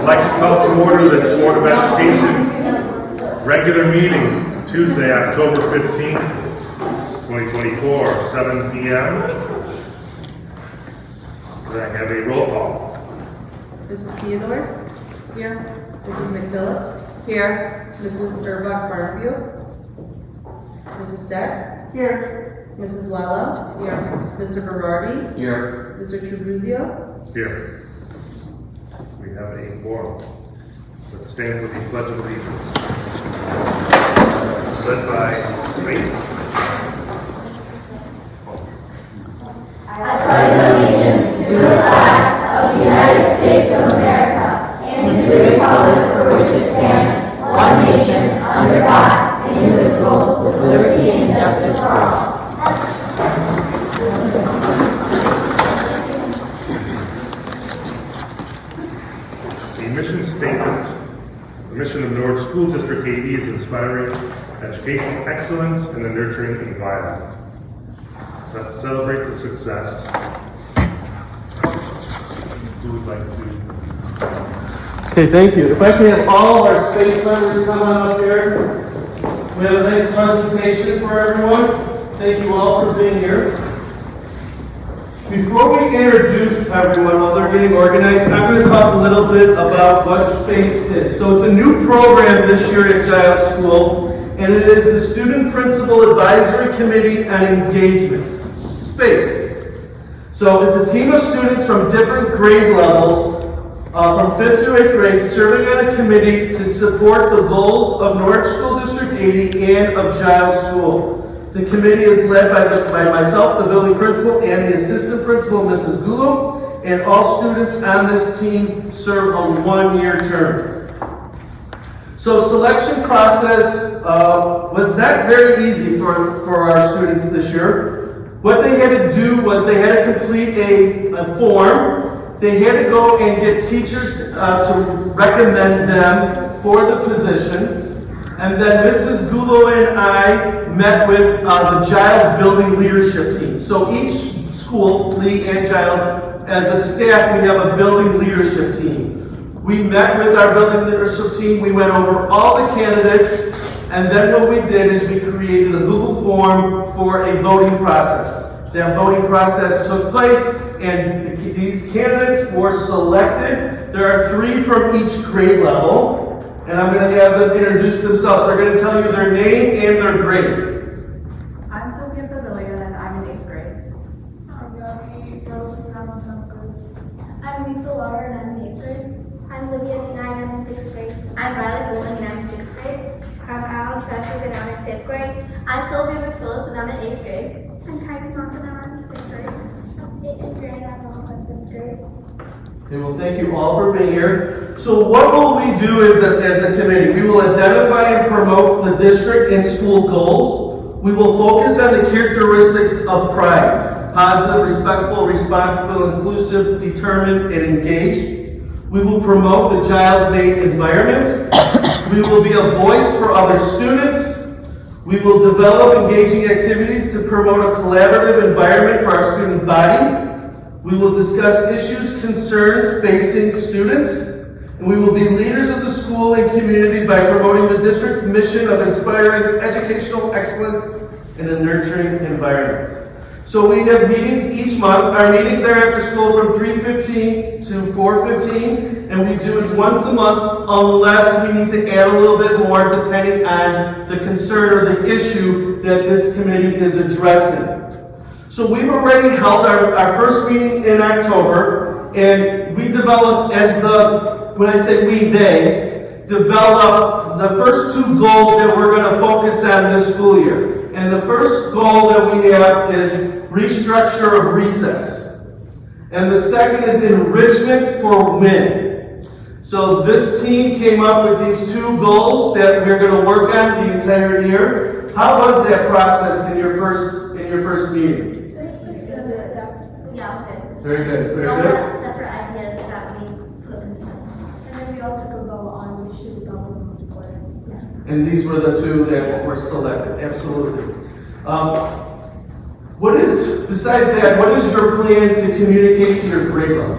I'd like to call to order this Board of Education regular meeting, Tuesday, October 15th, 2024, 7 p.m. Could I have a roll call? Mrs. Theodore? Here. Mrs. McPhillips? Here. Mrs. Urbach Barfield? Mrs. Deck? Here. Mrs. Lala? Here. Mr. Berardi? Here. Mr. Tribuzio? Here. We have a quorum. Let's stand for the Pledge of Allegiance. Led by Wade. I pledge allegiance to the flag of the United States of America and to the republic for which it stands, one nation, under God, indivisible, with liberty and justice for all. The mission statement. The mission of Norwich School District 80 is inspiring educational excellence in a nurturing environment. Let's celebrate the success. Who would like to? Okay, thank you. If I can have all our space members come on up here. We have a nice presentation for everyone. Thank you all for being here. Before we introduce everyone while they're getting organized, I'm going to talk a little bit about what SPACE is. So it's a new program this year at Giles School, and it is the Student Principal Advisory Committee on Engagement, SPACE. So it's a team of students from different grade levels, from 5th through 8th grade, serving on a committee to support the goals of Norwich School District 80 and of Giles School. The committee is led by myself, the building principal, and the assistant principal, Mrs. Gulo, and all students on this team serve a one-year term. So selection process was not very easy for our students this year. What they had to do was they had to complete a form. They had to go and get teachers to recommend them for the position. And then Mrs. Gulo and I met with the Giles Building Leadership Team. So each school, Lee and Giles, as a staff, we have a building leadership team. We met with our building leadership team. We went over all the candidates. And then what we did is we created a Google form for a voting process. That voting process took place, and these candidates were selected. There are 3 from each grade level. And I'm going to have them introduce themselves. They're going to tell you their name and their grade. I'm Sophia Pavilion and I'm in 8th grade. I'm Gabby Rose and I'm in 7th grade. I'm Lisa Lauer and I'm in 8th grade. I'm Lydia Tenine and I'm in 6th grade. I'm Riley Bowling and I'm in 6th grade. I'm Alan Patrick and I'm in 5th grade. I'm Sylvia McPhillips and I'm in 8th grade. I'm Kylie Monson and I'm in 5th grade. I'm 8th grade and I'm also in 5th grade. Okay, well, thank you all for being here. So what will we do as a committee? We will identify and promote the district and school goals. We will focus on the characteristics of pride: positive, respectful, responsible, inclusive, determined, and engaged. We will promote the Giles-made environment. We will be a voice for other students. We will develop engaging activities to promote a collaborative environment for our student body. We will discuss issues, concerns facing students, and we will be leaders of the school and community by promoting the district's mission of inspiring educational excellence in a nurturing environment. So we have meetings each month. Our meetings are after school from 3:15 to 4:15, and we do it once a month unless we need to add a little bit more depending on the concern or the issue that this committee is addressing. So we've already held our first meeting in October, and we developed when I say we, they, developed the first 2 goals that we're going to focus on this school year. And the first goal that we have is restructure of recess. And the second is enrichment for win. So this team came up with these 2 goals that we're going to work on the entire year. How was that process in your first meeting? Yeah, okay. Very good. We Very all good. had separate ideas that we put into this. And then we all took a vote on which should be the most important. And these were the 2 that were selected. Absolutely. Besides that, what is your plan to communicate to your grade level?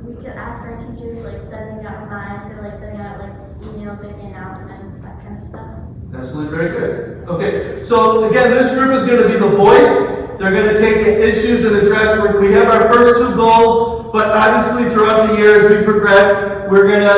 We could ask our teachers, like, sending out reminders or, like, sending out, like, emails, making announcements, that kind of stuff. Absolutely, very good. Okay, so again, this group is going to be the voice. They're going to take issues and address. We have our first two goals, but obviously throughout the year as we progress, we're going to,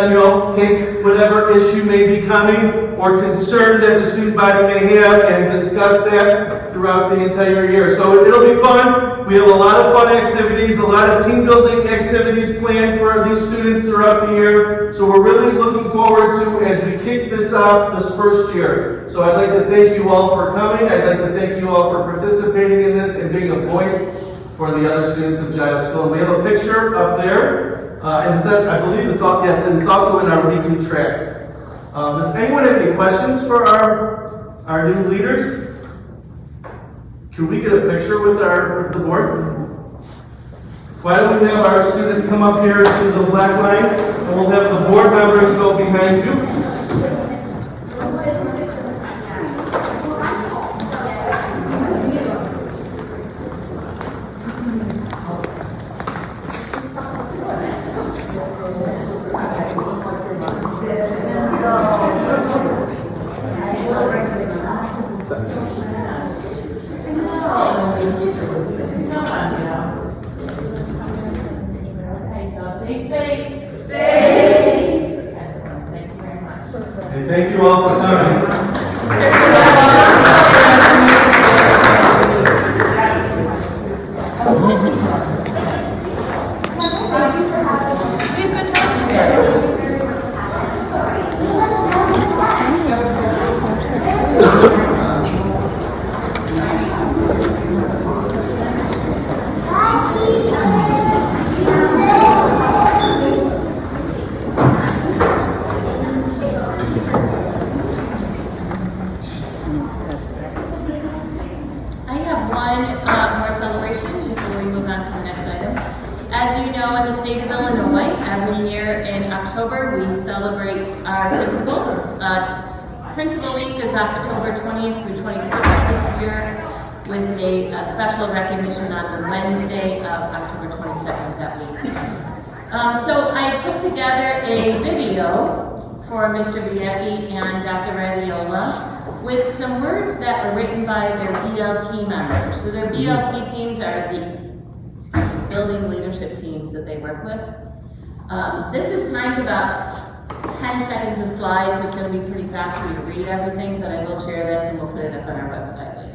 take whatever issue may be coming or concern that the student body may have and discuss that throughout the entire year. So it'll be fun. We have a lot of fun activities, a lot of team building activities planned for these students throughout the year. So we're really looking forward to as we kick this off this first year. So I'd like to thank you all for coming. I'd like to thank you all for participating in this and being a voice for the other students of Giles School. And we have a picture up there. And I believe it's all, yes, and it's also in our weekly tracks. Does anyone have any questions for our new leaders? Can we get a picture with the board? Why don't we have our students come up here to the black line, and we'll have the board members go behind you. Thank you all for coming. Principal Week is October 20th through 26th this year, with a special recognition on the Wednesday of October 22nd that week. So I put together a video for Mr. Biecki and Dr. Raviola with some words that were written by their BLT members. So their BLT teams are the building leadership teams that they work with. This is timed about 10 seconds a slide, so it's going to be pretty fast for you to read everything, but I will share this and we'll put it up on our website later.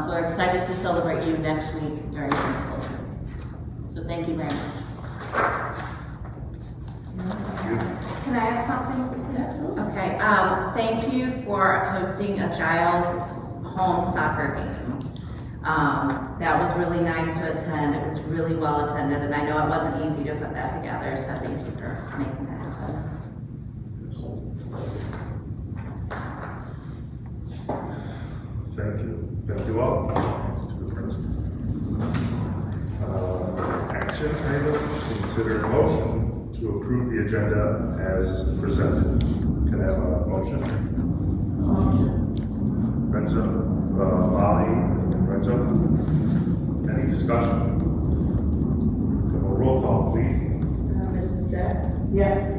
We're excited to celebrate you next week during Principal Week. So thank you very much. Can I add something? Yes. Okay, thank you for hosting a Giles home soccer game. That was really nice to attend. It was really well attended, and I know it wasn't easy to put that together, so thank you for making that happen. Thank you. Thank you all. To the principal. Action item, consider a motion to approve the agenda as presented. Can I have a motion? Renzo, Molly, Renzo. Any discussion? Have a roll call, please. Mrs. Deck? Yes.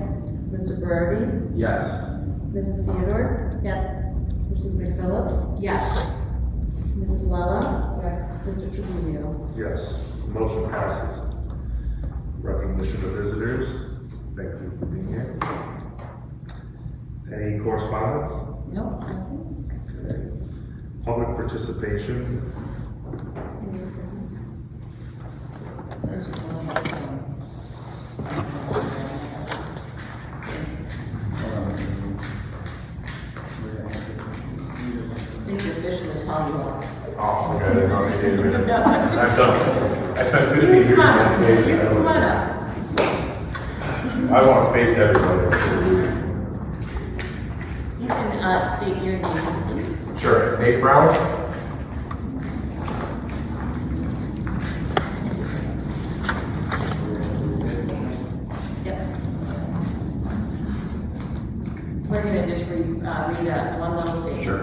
Mr. Berardi? Yes. Mrs. Theodore? Yes. Mrs. McPhillips? Yes. Mrs. Lala? Yes. Mr. Trabuzio? Yes, motion passes. Recognition of visitors. Thank you for being here. Any correspondence? Nope. Okay. Public participation. I think you're officially calling you out. Oh, okay, I didn't know you needed it. No. I've done, I spent 15 years in Come on, education. come on up. I want to face everybody. You can state your name, please. Sure, Nate Brown. Yep. We're gonna just read one little statement. Sure.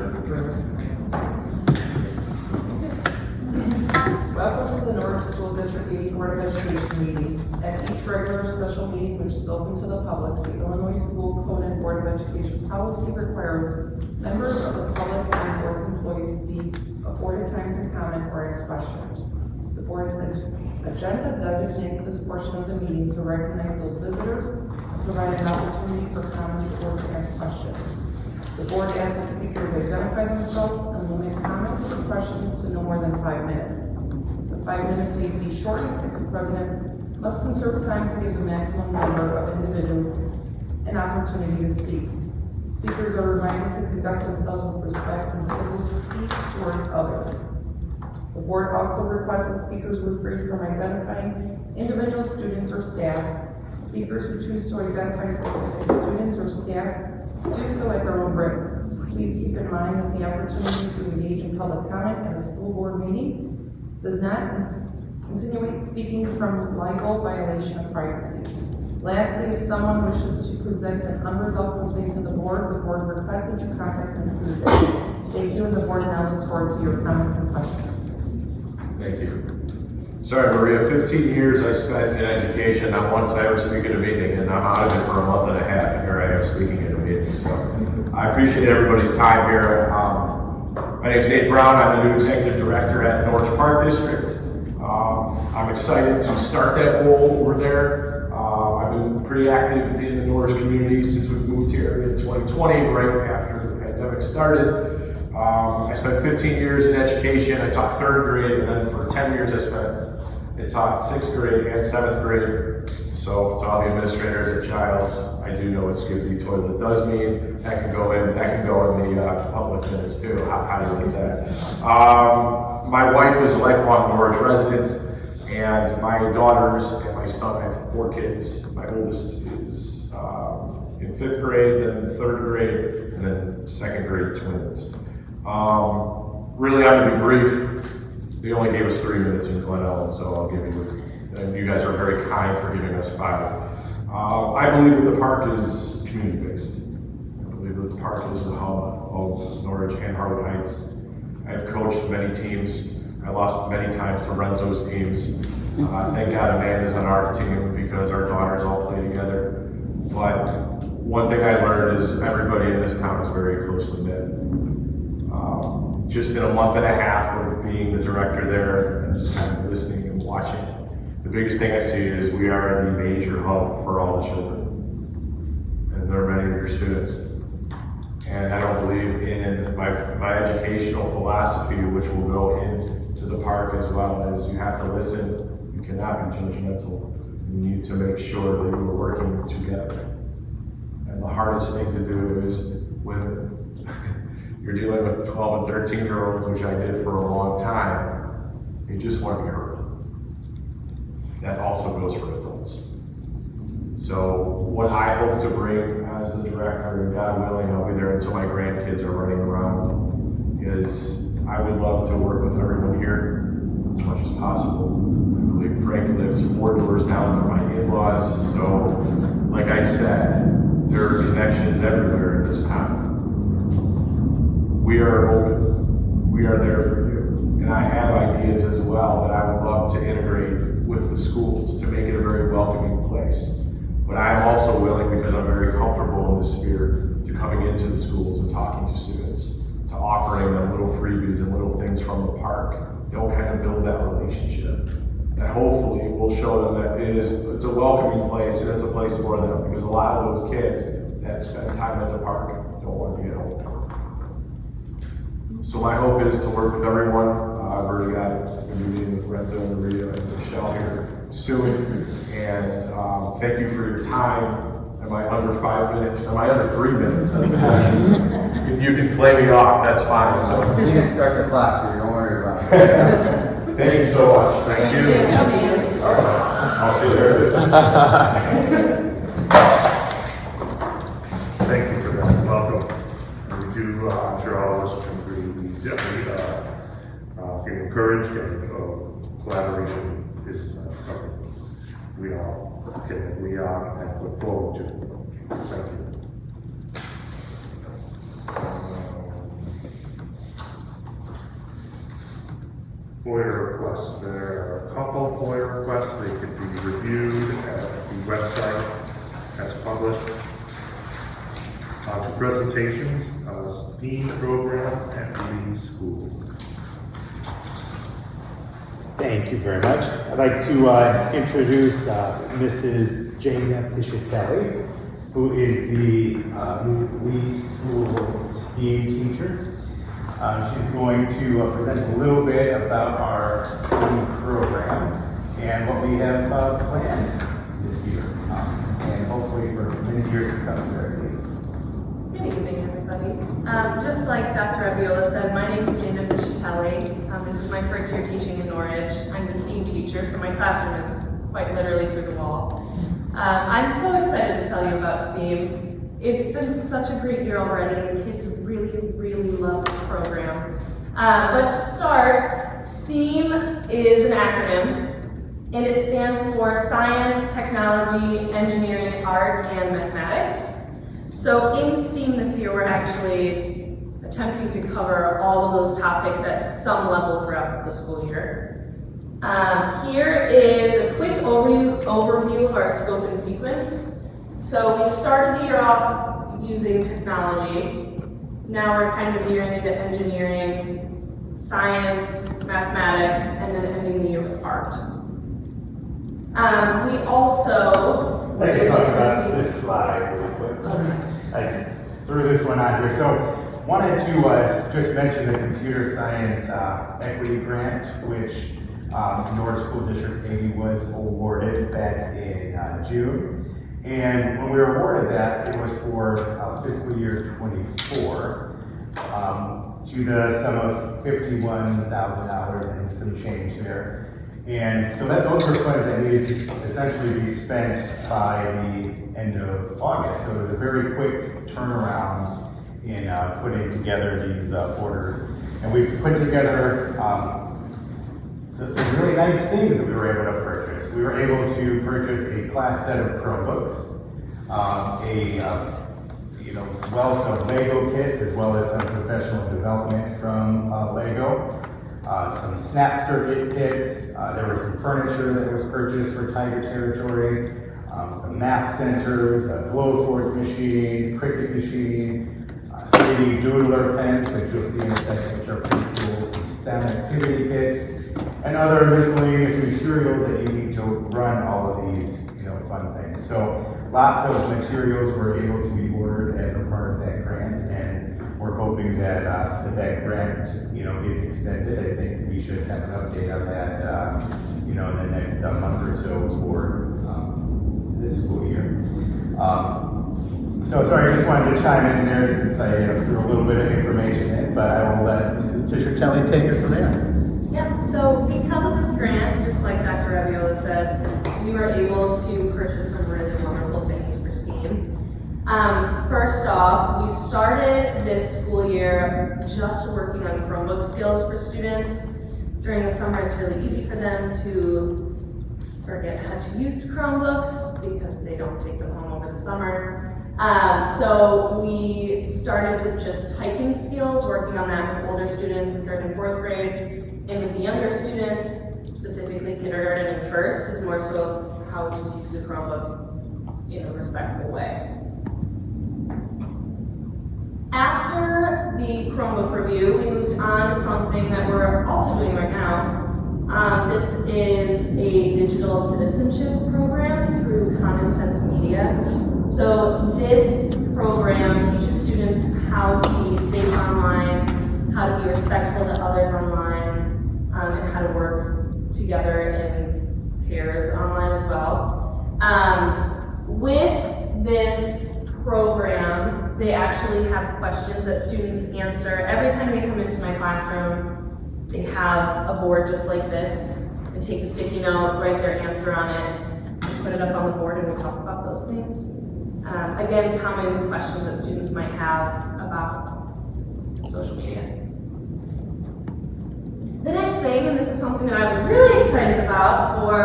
Welcome to the Norwich School District 80 Board of Education meeting. At each regular special meeting, which is open to the public, the Illinois School Code and Board of Education policy requires members of the public and board's employees be afforded time to comment or ask questions. The board's agenda designates this portion of the meeting to recognize those visitors and provide an opportunity for comments or to ask questions. The board asks that speakers identify themselves and limit comments or questions to no more than 5 minutes. The 5 minutes may be shortened if the president must conserve time to give the maximum number of individuals an opportunity to speak. Speakers are reminded to conduct themselves with respect and civility towards others. The board also requests that speakers refrain from identifying individual students or staff. Speakers who choose to identify specific students or staff do so at their own risk. Please keep in mind that the opportunity to engage in public comment at a school board meeting does not insinuate speaking from legal violation of privacy. Lastly, if someone wishes to present an unresolved complaint to the board requests that you contact Ms. Booth. Stay tuned, the board now looks forward to your comments and questions. Thank you. Sorry, Maria, 15 years I spent in education, not once did I ever speak at a meeting, and I'm out of it for a month and a half, and here I am speaking at a meeting, so I appreciate everybody's time here. My name's Nate Brown, I'm the new executive director at Norwich Park District. I'm excited to start that role over there. I've been pretty active in the Norwich community since we moved here in 2020, right after the pandemic started. I spent 15 years in education. I taught 3rd grade, and then for 10 years I taught 6th grade and 7th grade. So to all the administrators at Giles, I do know what Skippy Toilet does mean. That can go in the public minutes too. How do you like that? My wife is a lifelong Norwich resident, and my daughters and my son, I have 4 kids. My oldest is in 5th grade, then 3rd grade, and then 2nd grade twins. Really, I'm gonna be brief. They only gave us 3 minutes in Glen Ellen, so I'll give you, and you guys are very kind for giving us 5. I believe that the park is community-based. I believe that the park is the hub of Norwich and Harwood Heights. I've coached many teams. I lost many times to Renzo's teams. Thank God Amanda's on our team because our daughters all play together. But one thing I learned is everybody in this town is very closely knit. Just in a month and a half of being the director there and just kind of listening and watching, the biggest thing I see is we are the major hub for all the children. And there are many of your students. And I don't believe in my educational philosophy, which will go into the park as well, is you have to listen. You cannot be judgmental. You need to make sure that you are working together. And the hardest thing to do is when you're dealing with 12 and 13-year-olds, which I did for a long time, they just want to be heard. That also goes for adults. So what I hope to bring as the director, and God willing, I'll be there until my grandkids are running around, is I I would love to work with everyone here as much as possible. I believe Frank lives 4 doors down from my in-laws, so like I said, there are connections everywhere in this town. We are open. We are there for you. And I have ideas as well that I would love to integrate with the schools to make it a very welcoming place. But I am also willing, because I'm very comfortable in this sphere, to coming into the schools and talking to students, to offering them little freebies and little things from the park. They'll kind of build that relationship. And hopefully we'll show them that it's a welcoming place and it's a place for them, because a lot of those kids that spend time at the park don't want to be at home. So my hope is to work with everyone. I've already got a meeting with Renta and Maria and Michelle here soon. And thank you for your time. Am I under 5 minutes? Am I under 3 minutes? That's the question. If you can play me off, that's fine. So You can start the clock, so don't worry about it. thank you so much. Thank you. I'll see you there. Thank you for that. Welcome. And we do, I'm sure all of us can agree, we definitely feel encouraged, and collaboration is something we all can agree on and look forward to. Thank you. FOIA requests. There are a couple FOIA requests. They could be reviewed at the website as published. To presentations, STEAM program at Lee School. Thank you very much. I'd like to introduce Mrs. Jada Piscitelli, who is the Lee School STEAM teacher. She's going to present a little bit about our STEAM program and what we have planned this year, and hopefully for many years to come. Good evening, everybody. Just like Dr. Abiola said, my name is Jada Piscitelli. This is my first year teaching in Norwich. I'm the STEAM teacher, so my classroom is quite literally through the wall. I'm so excited to tell you about STEAM. It's been such a great year already. The kids really, really love this program. But to start, STEAM is an acronym, and it stands for Science, Technology, Engineering, Art, and Mathematics. So in STEAM this year, we're actually attempting to cover all of those topics at some level throughout the school year. Here is a quick overview of our scope and sequence. So we started the year off using technology. Now we're kind of veering into engineering, science, mathematics, and then ending the year with art. We also... I'd like to talk about this slide really quick. I threw this one on here. So wanted to just mention the computer science equity grant, which Norwich School District 80 was awarded back in June. And when we were awarded that, it was for fiscal year 24 to the sum of $51,000 and some change there. And so those were funds that needed to essentially be spent by the end of August. So it was a very quick turnaround in putting together these orders. And we put together some really nice things that we were able to purchase. We were able to purchase a class set of Chromebooks, wealth of Lego kits, as well as some professional development from Lego. Some snap circuit kits. There was some furniture that was purchased for Tiger Territory. Some math centers, a blowfork machine, cricket machine, 3D doodler pens, which you'll see in a second, which are pretty cool. Some STEM activity kits, and other miscellaneous materials that you need to run all of these, fun things. So lots of materials were able to be ordered as a part of that grant, and we're hoping that that grant, gets extended. I think we should have an update on that, in the next month or so for this school year. So sorry, I just wanted to chime in there since I threw a little bit of information in, but I will let Mrs. Piscitelli take it from there. Yep, so because of this grant, just like Dr. Abiola said, we were able to purchase some really wonderful things for STEAM. First off, we started this school year just working on Chromebook skills for students. During the summer, it's really easy for them to forget how to use Chromebooks because they don't take them home over the summer. So we started with just typing skills, working on that with older students in 3rd and 4th grade, and with the younger students, specifically kindergarten and first, is more so how to use a Chromebook in a respectful way. After the Chromebook review, we moved on to something that we're also doing right now. This is a digital citizenship program through Common Sense Media. So this program teaches students how to be safe online, how to be respectful to others online, and how to work together in pairs online as well. With this program, they actually have questions that students answer. Every time they come into my classroom, they have a board just like this, and take a sticky note, write their answer on it, and put it up on the board, and we talk about those things. Again, common questions that students might have about social media. The next thing, and this is something that I was really excited about for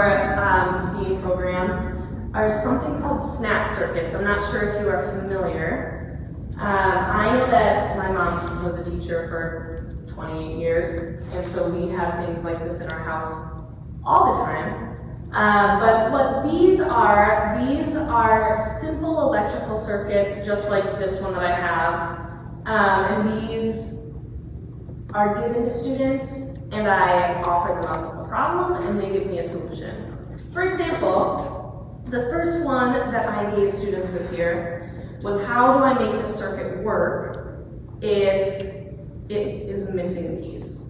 the STEAM program, are something called snap circuits. I'm not sure if you are familiar. I know that my mom was a teacher for 28 years, and so we have things like this in our house all the time. But what these are simple electrical circuits, just like this one that I have, and these are given to students, and I offer them up a problem, and they give me a solution. For example, the first one that I gave students this year was, how do I make this circuit work if it is missing a piece?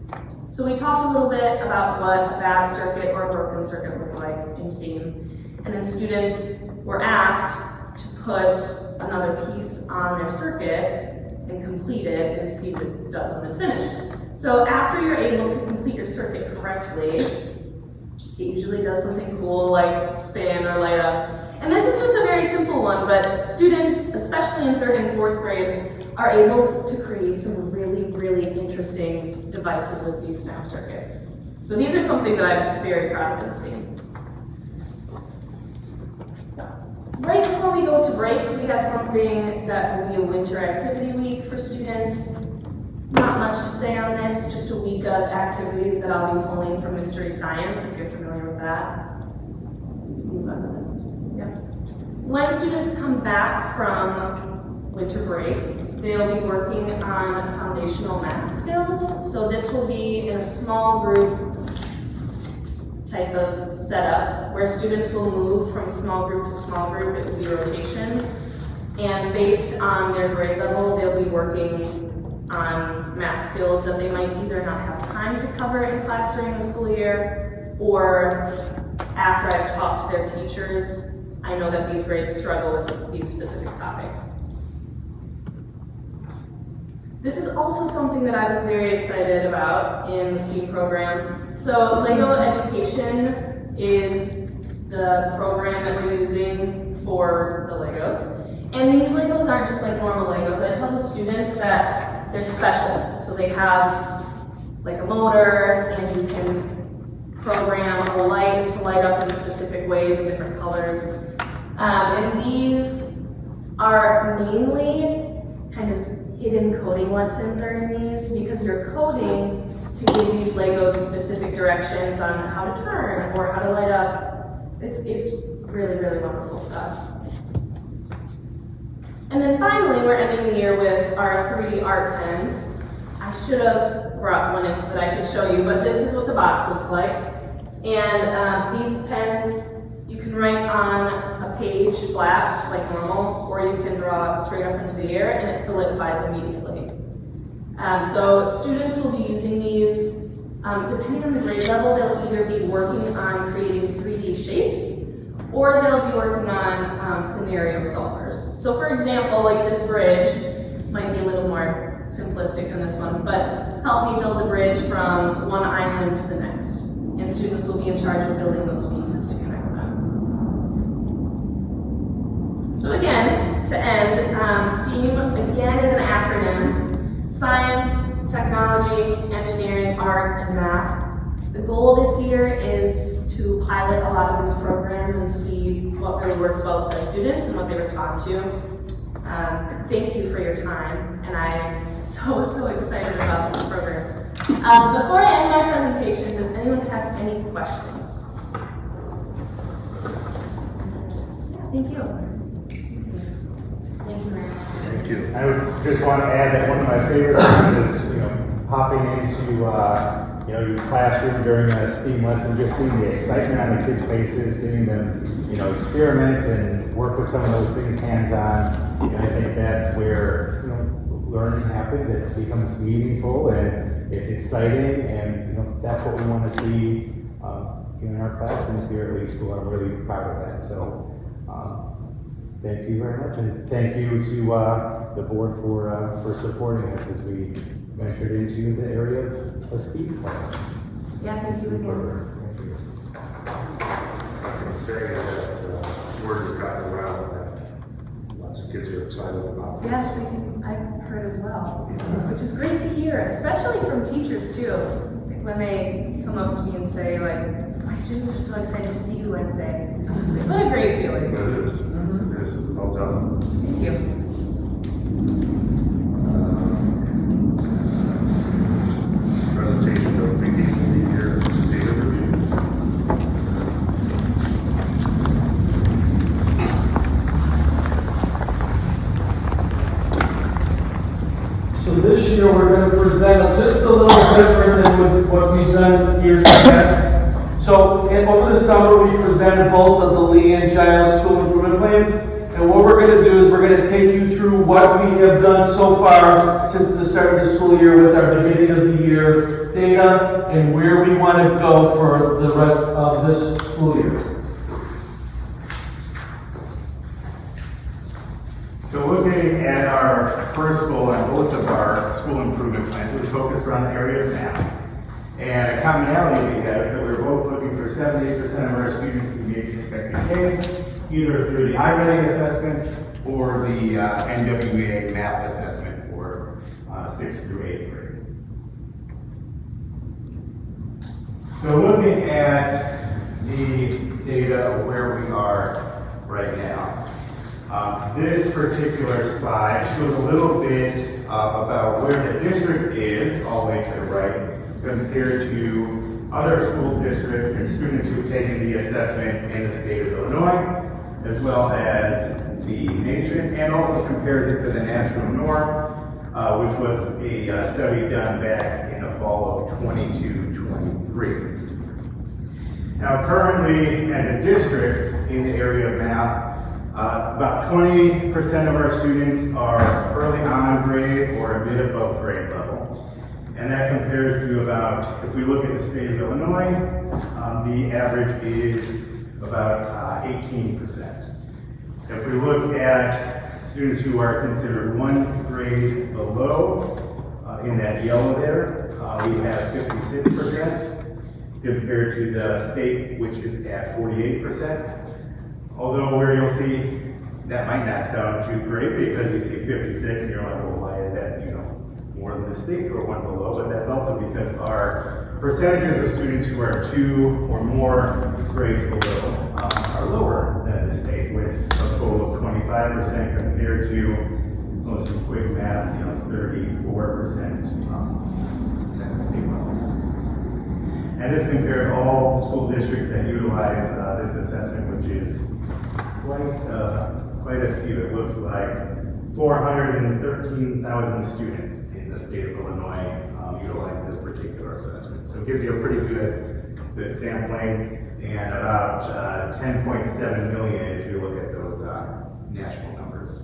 So we talked a little bit about what a bad circuit or a broken circuit looked like in STEAM, and then students were asked to put another piece on their circuit and complete it and see what it does when it's finished. So after you're able to complete your circuit correctly, it usually does something cool like spin or light up. And this is just a very simple one, but students, especially in 3rd and 4th grade, are able to create some really, really interesting devices with these snap circuits. So these are something that I'm very proud of in STEAM. Right before we go to break, we have something that will be a winter activity week for students. Not much to say on this, just a week of activities that I'll be pulling from Mystery Science, if you're familiar with that. When students come back from winter break, they'll be working on foundational math skills. So this will be in a small group type of setup where students will move from small group to small group. It will be rotations. And based on their grade level, they'll be working on math skills that they might either not have time to cover in class during the school year, or after I've talked to their teachers, I know that these grades struggle with these specific topics. This is also something that I was very excited about in the STEAM program. So Lego Education is the program that we're using for the Legos. And these Legos aren't just like normal Legos. I tell the students that they're special. So they have like a motor, and you can program a light to light up in specific ways in different colors. And these are mainly kind of hidden coding lessons are in these, because you're coding to give these Legos specific directions on how to turn or how to light up. It's really, really wonderful stuff. And then finally, we're ending the year with our 3D art pens. I should have brought one in so that I could show you, but this is what the box looks like. And these pens, you can write on a page flat, just like normal, or you can draw straight up into the air, and it solidifies immediately. So students will be using these, depending on the grade level, they'll either be working on creating 3D shapes, or they'll be working on scenario solvers. So for example, like this bridge might be a little more simplistic than this one, but help me build a bridge from one island to the next. And students will be in charge of building those pieces to connect them. So again, to end, STEAM, again, is an acronym: science, technology, engineering, art, and math. The goal this year is to pilot a lot of these programs and see what really works well with our students and what they respond to. Thank you for your time, and I'm so excited about this program. Before I end my presentation, does anyone have any questions? Thank you. Thank you, Mary. Thank you. I would just want to add that one of my favorite things is, popping into, your classroom during a STEAM lesson, just seeing the excitement on the kids' faces, seeing them, experiment and work with some of those things hands-on. I think that's where, learning happens. It becomes meaningful and it's exciting, and, that's what we want to see, in our classrooms here at Lee School. I'm really proud of that. So, thank you very much, and thank you to the board for supporting us as we ventured into the area of a STEAM class. Yeah, thank you again. I can say that word has gotten around that lots of kids are excited about this. Yes, I've heard as well, which is great to hear, especially from teachers too. When they come up to me and say, like, my students are so excited to see you Wednesday. What a great feeling. It is. It is. Well done. Thank you. Presentation of vacation of the year data review. So this year, we're going to present just a little different than what we've done years past. So over the summer, we presented both of the Lee and Giles school improvement plans. And what we're going to do is we're going to take you through what we have done so far since the start of the school year with our beginning of the year data and where we want to go for the rest of this school year. So looking at our first goal on both of our school improvement plans, it was focused around the area of math. And a commonality we have is that we're both looking for 78% of our students to meet expected Ks, either through the iReady assessment or the NWEA math assessment for 6th through 8th grade. So looking at the data of where we are right now, this particular slide shows a little bit about where the district is, all the way to the right, compared to other school districts and students who've taken the assessment in the state of Illinois, as well as the nation, and also compares it to the national norm, which was a study done back in the fall of 22-23. Now currently, as a district in the area of math, about 20% of our students are early on grade or a bit above grade level. And that compares to about, if we look at the state of Illinois, the average is about 18%. If we look at students who are considered one grade below, in that yellow there, we have 56% compared to the state, which is at 48%. Although where you'll see that might not sound too great because you see 56 and you're like, well, why is that, more than the state or one below? But that's also because our percentages of students who are 2 or more grades below are lower than the state, with a total of 25% compared to, most some quick math, 34% at the state level. And this compares all school districts that utilize this assessment, which is quite a few. It looks like 413,000 students in the state of Illinois utilize this particular assessment. So it gives you a pretty good sampling, and about 10.7 million if you look at those national numbers.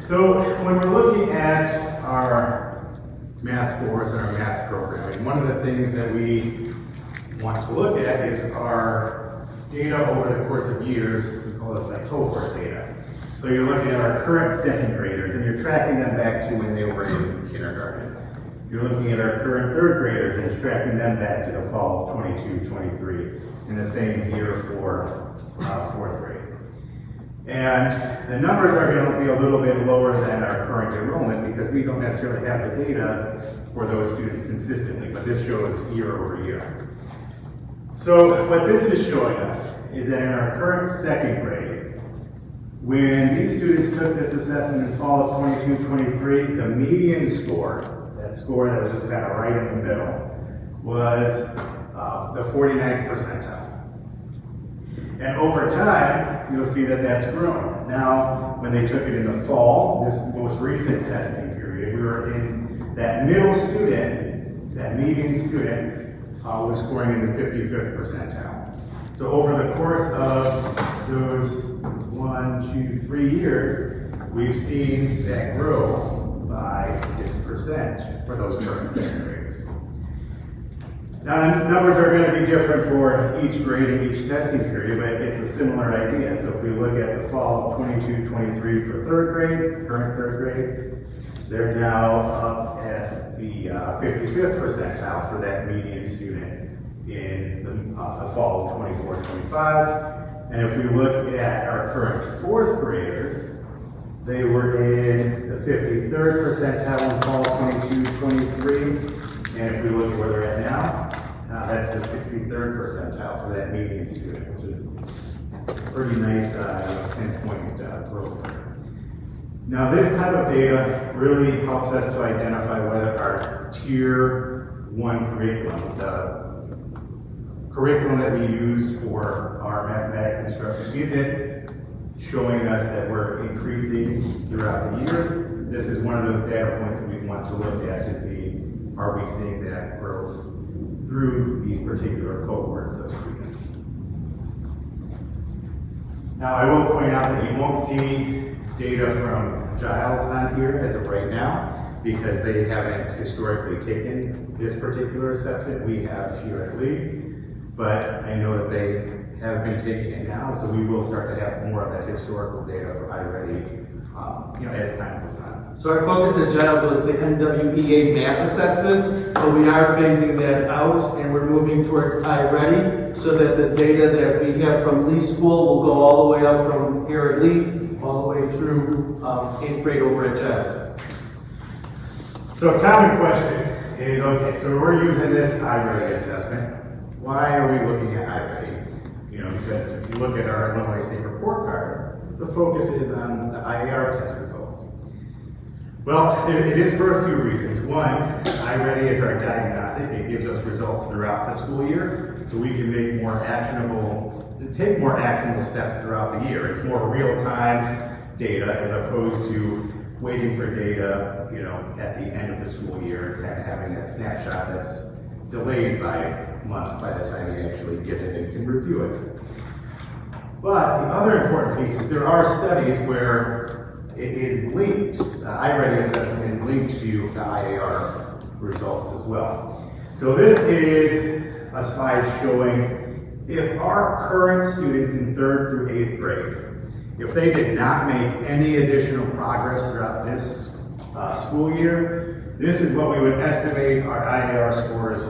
So when we're looking at our math scores and our math programming, one of the things that we want to look at is our data over the course of years. We call this like cohort data. So you're looking at our current second graders and you're tracking them back to when they were in kindergarten. You're looking at our current third graders and you're tracking them back to the fall of 22-23, and the same here for fourth grade. And the numbers are going to be a little bit lower than our current enrollment because we don't necessarily have the data for those students consistently, but this shows year over year. So what this is showing us is that in our current second grade, when these students took this assessment in fall of 22-23, the median score, that score that was just kind of right in the middle, was the 49th percentile. And over time, you'll see that that's grown. Now, when they took it in the fall, this most recent testing period, we were in that middle student, that median student, was scoring in the 55th percentile. So over the course of those 1, 2, 3 years, we've seen that grow by 6% for those current second graders. Now, the numbers are going to be different for each grade and each testing period, but it's a similar idea. So if we look at the fall of 22-23 for third grade, current third grade, they're now up at the 55th percentile for that median student in the fall of 24-25. And if we look at our current fourth graders, they were in the 53rd percentile in fall 22-23. And if we look at where they're at now, that's the 63rd percentile for that median student, which is a pretty nice 10-point growth there. Now, this type of data really helps us to identify whether our Tier 1 curriculum, the curriculum that we use for our mathematics instruction, is it showing us that we're increasing throughout the years? This is one of those data points that we want to look at to see, are we seeing that growth through these particular cohorts of students? Now, I will point out that you won't see data from Giles on here as of right now because they haven't historically taken this particular assessment. We have here at Lee, but I know that they have been taking it now, so we will start to have more of that historical data for iReady as time goes on. So our focus at Giles was the NWEA MAP assessment, but we are phasing that out and we're moving towards iReady so that the data that we have from Lee School will go all the way up from here at Lee, all the way through 8th grade over at Giles. So a common question is, okay, so we're using this iReady assessment. Why are we looking at iReady? Because if you look at our Illinois State Report Card, the focus is on the IAR test results. Well, it is for a few reasons. One, iReady is our diagnostic. It gives us results throughout the school year, so we can take more actionable steps throughout the year. It's more real-time data as opposed to waiting for data, at the end of the school year and having that snapshot that's delayed by months by the time you actually get it and can review it. But the other important piece is there are studies where it is linked, the iReady assessment is linked to the IAR results as well. So this is a slide showing if our current students in 3rd through 8th grade, if they did not make any additional progress throughout this school year, this is what we would estimate our IAR scores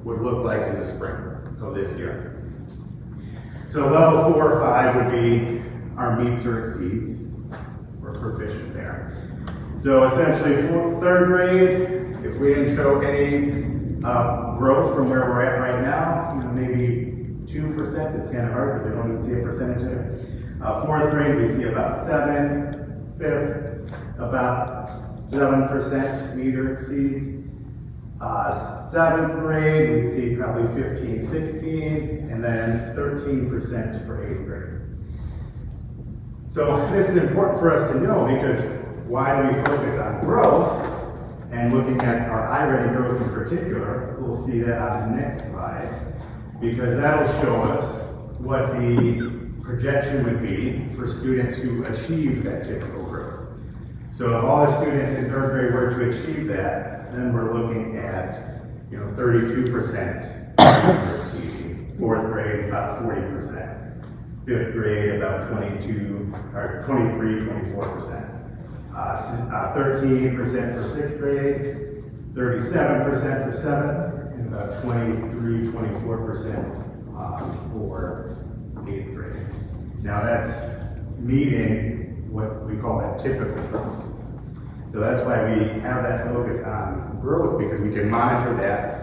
would look like in the spring of this year. So level 4 or 5 would be our meets or exceeds. We're proficient there. So essentially, 3rd grade, if we didn't show any growth from where we're at right now, maybe 2%, it's kind of hard because we don't even see a percentage there. 4th grade, we see about 7. 5th, about 7% meet or exceeds. 7th grade, we'd see probably 15, 16, and then 13% for 8th grade. So this is important for us to know because why do we focus on growth? And looking at our iReady growth in particular, we'll see that on the next slide because that'll show us what the projection would be for students who achieve that typical growth. So if all the students in 3rd grade were to achieve that, then we're looking at 32% exceeding. 4th grade, about 40%. 5th grade, about 23, 24%. 13% for 6th grade, 37% for 7th, and about 23, 24% for 8th grade. Now that's meeting what we call that typical growth. So that's why we have that focus on growth, because we can monitor that.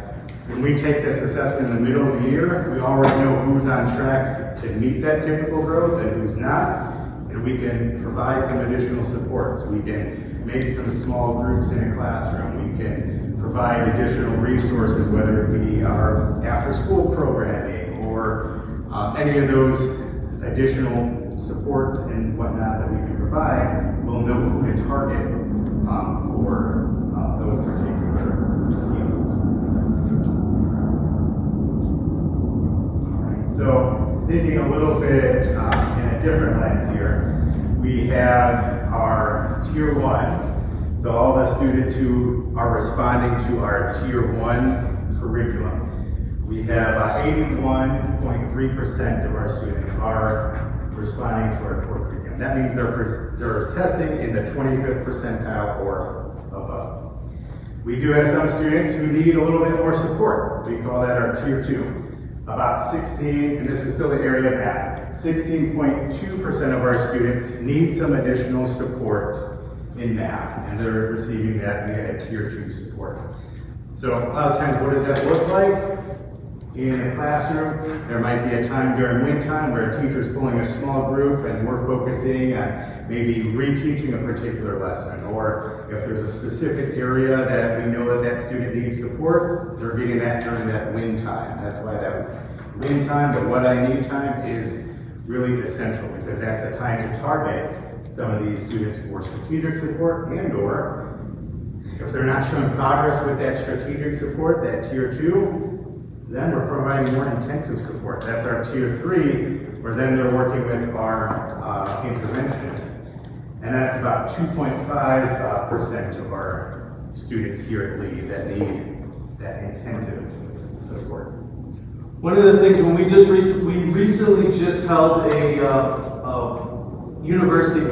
When we take this assessment in the middle of the year, we already know who's on track to meet that typical growth and who's not, and we can provide some additional supports. We can make some small groups in a classroom. We can provide additional resources, whether it be our after-school programming or any of those additional supports and whatnot that we can provide. We'll know who to target for those particular pieces. So, thinking a little bit in a different lens here, we have our Tier 1. So all the students who are responding to our Tier 1 curriculum. We have 81.3% of our students are responding to our core curriculum. That means they're testing in the 25th percentile or above. We do have some students who need a little bit more support. We call that our Tier 2. About 16, and this is still the area of math, 16.2% of our students need some additional support in math, and they're receiving that via Tier 2 support. So a lot of times, what does that look like? In a classroom, there might be a time during wind time where a teacher's pulling a small group and we're focusing on maybe reteaching a particular lesson, or if there's a specific area that we know that student needs support, they're getting that during that wind time. That's why that wind time, the what I need time, is really essential, because that's the time to target some of these students for strategic support, and or if they're not showing progress with that strategic support, that Tier 2, then we're providing more intensive support. That's our Tier 3, where then they're working with our interventionists. And that's about 2.5% of our students here at Lee that need that intensive support. One of the things, when we recently just held a parent university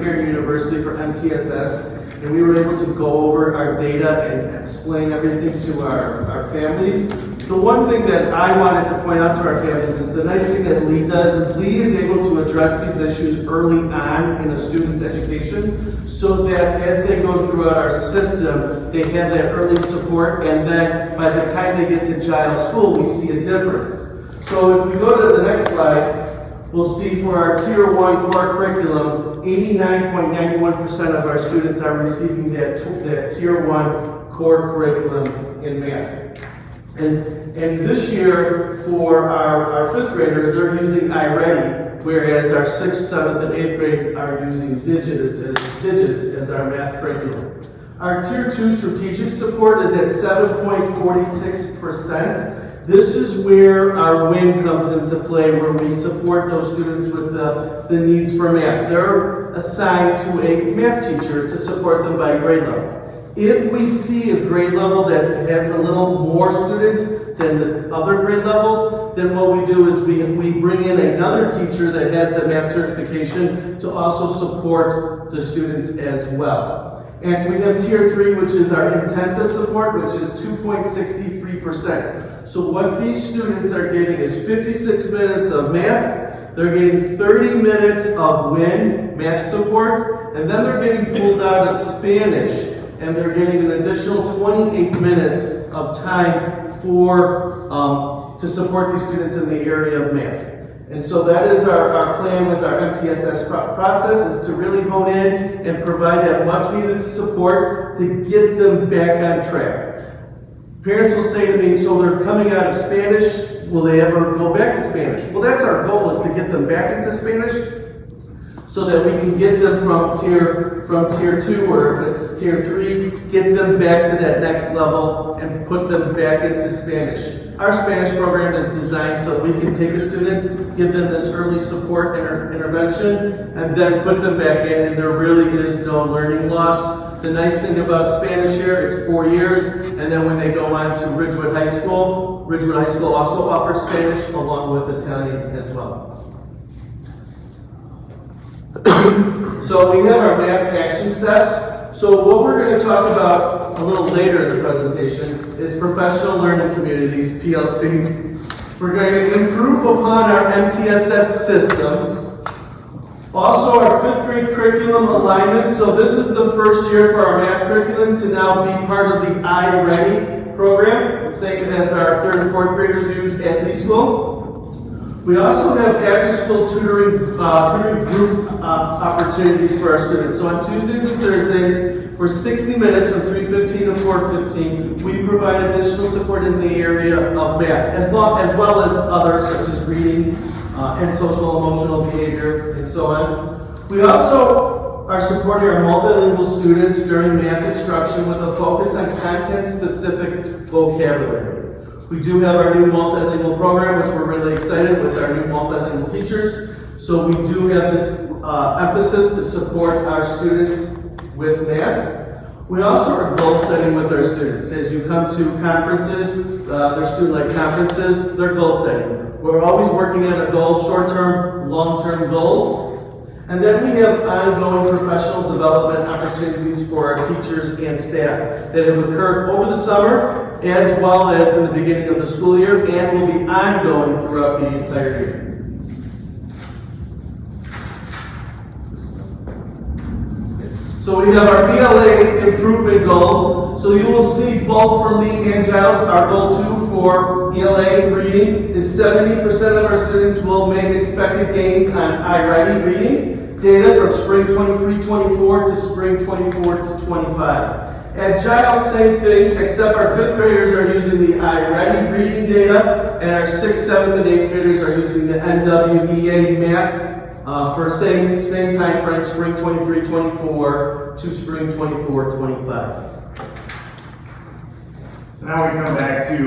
for MTSS, and we were able to go over our data and explain everything to our families. The one thing that I wanted to point out to our families is the nice thing that Lee does is Lee is able to address these issues early on in a student's education, so that as they go throughout our system, they have that early support, and then by the time they get to Giles School, we see a difference. So if we go to the next slide, we'll see for our Tier 1 core curriculum, 89.91% of our students are receiving that Tier 1 core curriculum in math. And this year, for our 5th graders, they're using iReady, whereas our 6th, 7th, and 8th grades are using digits as our math curriculum. Our Tier 2 strategic support is at 7.46%. This is where our WIN comes into play, where we support those students with the needs for math. They're assigned to a math teacher to support them by grade level. If we see a grade level that has a little more students than the other grade levels, then what we do is we bring in another teacher that has the math certification to also support the students as well. And we have Tier 3, which is our intensive support, which is 2.63%. So what these students are getting is 56 minutes of math, they're getting 30 minutes of WIN, math support, and then they're getting pulled out of Spanish, and they're getting an additional 28 minutes of time to support these students in the area of math. And so that is our plan with our MTSS process, is to really hone in and provide that much needed support to get them back on track. Parents will say to me, so they're coming out of Spanish, will they ever go back to Spanish? Well, that's our goal, is to get them back into Spanish so that we can get them from tier 2, or if it's Tier 3, get them back to that next level and put them back into Spanish. Our Spanish program is designed so we can take a student, give them this early support intervention, and then put them back in, and there really is no learning loss. The nice thing about Spanish here, it's 4 years, and then when they go on to Ridgewood High School also offers Spanish along with Italian as well. So we have our math action steps. So what we're going to talk about a little later in the presentation is professional learning communities, PLCs. We're going to improve upon our MTSS system. Also, our 5th grade curriculum alignment. So this is the first year for our math curriculum to now be part of the iReady program, the same as our 3rd and 4th graders use at Lee School. We also have after-school tutoring group opportunities for our students. So on Tuesdays and Thursdays, for 60 minutes from 3:15 to 4:15, we provide additional support in the area of math, as well as others such as reading and social emotional behavior and so on. We also are supporting our multilingual students during math instruction with a focus on content-specific vocabulary. We do have our new multilingual program, which we're really excited with our new multilingual teachers. So we do have this emphasis to support our students with math. We also are goal setting with our students. As you come to conferences, their student-led conferences, they're goal setting. We're always working on a goal, short-term, long-term goals. And then we have ongoing professional development opportunities for our teachers and staff that have occurred over the summer, as well as in the beginning of the school year, and will be ongoing throughout the entire year. So we have our ELA improvement goals. So you will see both for Lee and Giles, our goal 2 for ELA reading is 70% of our students will make expected gains on iReady reading data from spring 23-24 to spring 24-25. At Giles, same thing, except our 5th graders are using the iReady reading data, and our 6th, 7th, and 8th graders are using the NWEA map for same time frame, spring 23-24 to spring 24-25. So now we come back to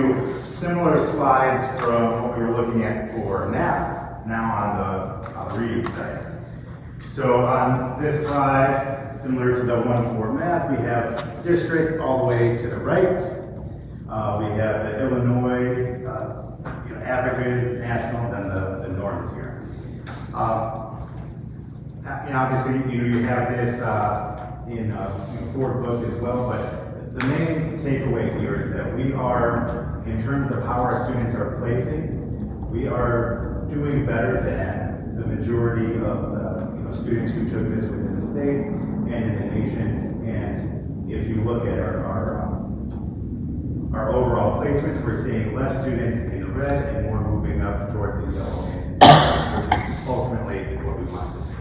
similar slides from what we were looking at for math, now on the reading side. So on this slide, similar to the one for math, we have district all the way to the right. We have the Illinois averages, national, then the norms here. Obviously, you have this in board book as well, but the main takeaway here is that we are, in terms of how our students are placing, we are doing better than the majority of the students who took this within the state and in the nation. And if you look at our overall placements, we're seeing less students in the red and more moving up towards the yellow, which is ultimately what we want to see.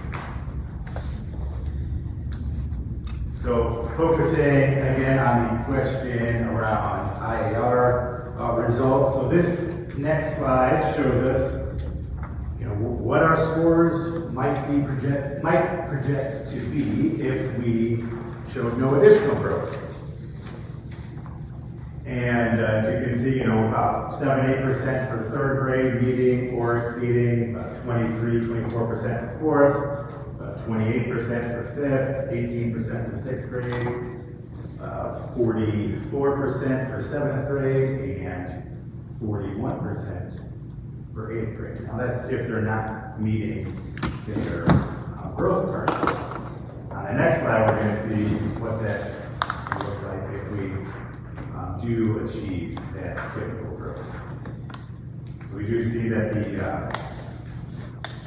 So focusing again on the question around IAR results. So this next slide shows us what our scores might project to be if we showed no additional growth. And as you can see, about 7-8% for 3rd grade meeting or exceeding, about 23-24% for 4th, about 28% for 5th, 18% for 6th grade, 44% for 7th grade, and 41% for 8th grade. Now that's if they're not meeting their growth target. On the next slide, we're going to see what that looks like if we do achieve that typical growth. We do see that the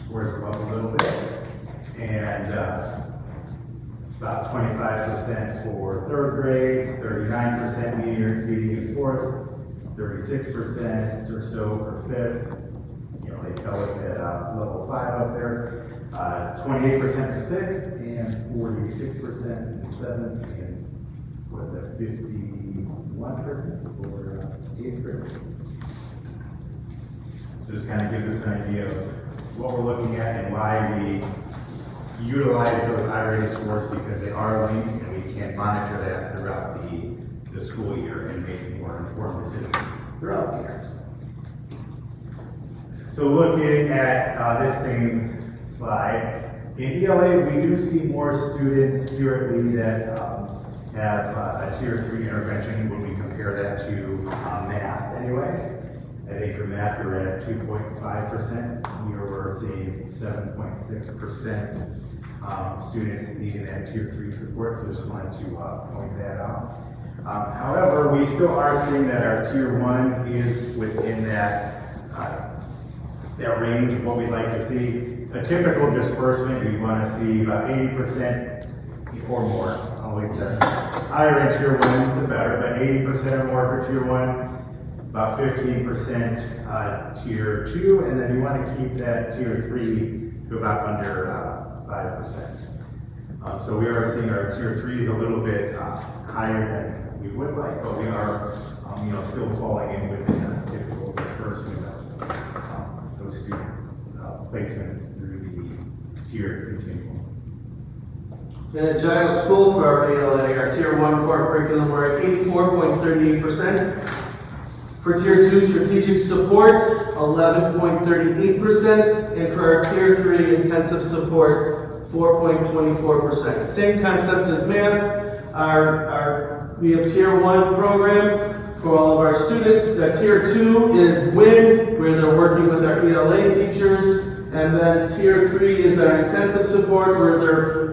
scores go up a little bit, and about 25% for 3rd grade, 39% meeting or exceeding in 4th, 36% or so for 5th. They tell us at level 5 up there, 28% for 6th, and 46% in 7th, and with a 51% for 8th grade. Just kind of gives us an idea of what we're looking at and why we utilize those iReady scores, because they are linked and we can monitor that throughout the school year and make more informed decisions throughout the year. So looking at this same slide, in ELA, we do see more students here at Lee that have a Tier 3 intervention when we compare that to math anyways. I think for math, we're at 2.5%. Here we're seeing 7.6% students needing that Tier 3 support, so just wanted to point that out. However, we still are seeing that our Tier 1 is within that range of what we'd like to see. a typical disbursement, you want to see about 80% or more, always the higher in tier 1, the better, but 80% or more for tier 1, about 15% tier 2, and then you want to keep that tier 3 to about under 5%. So we are seeing our tier 3s a little bit higher than we would like, but we are still falling in within a typical disbursement of those students' placements through the tier continuum. And at Giles School for our ALA, our tier 1 core curriculum, we're at 84.38%. For tier 2 strategic support, 11.38%. And for our tier 3 intensive support, 4.24%. Same concept as math. We have tier 1 program for all of our students. Tier 2 is WIN, where they're working with our ELA teachers. And then tier 3 is our intensive support, where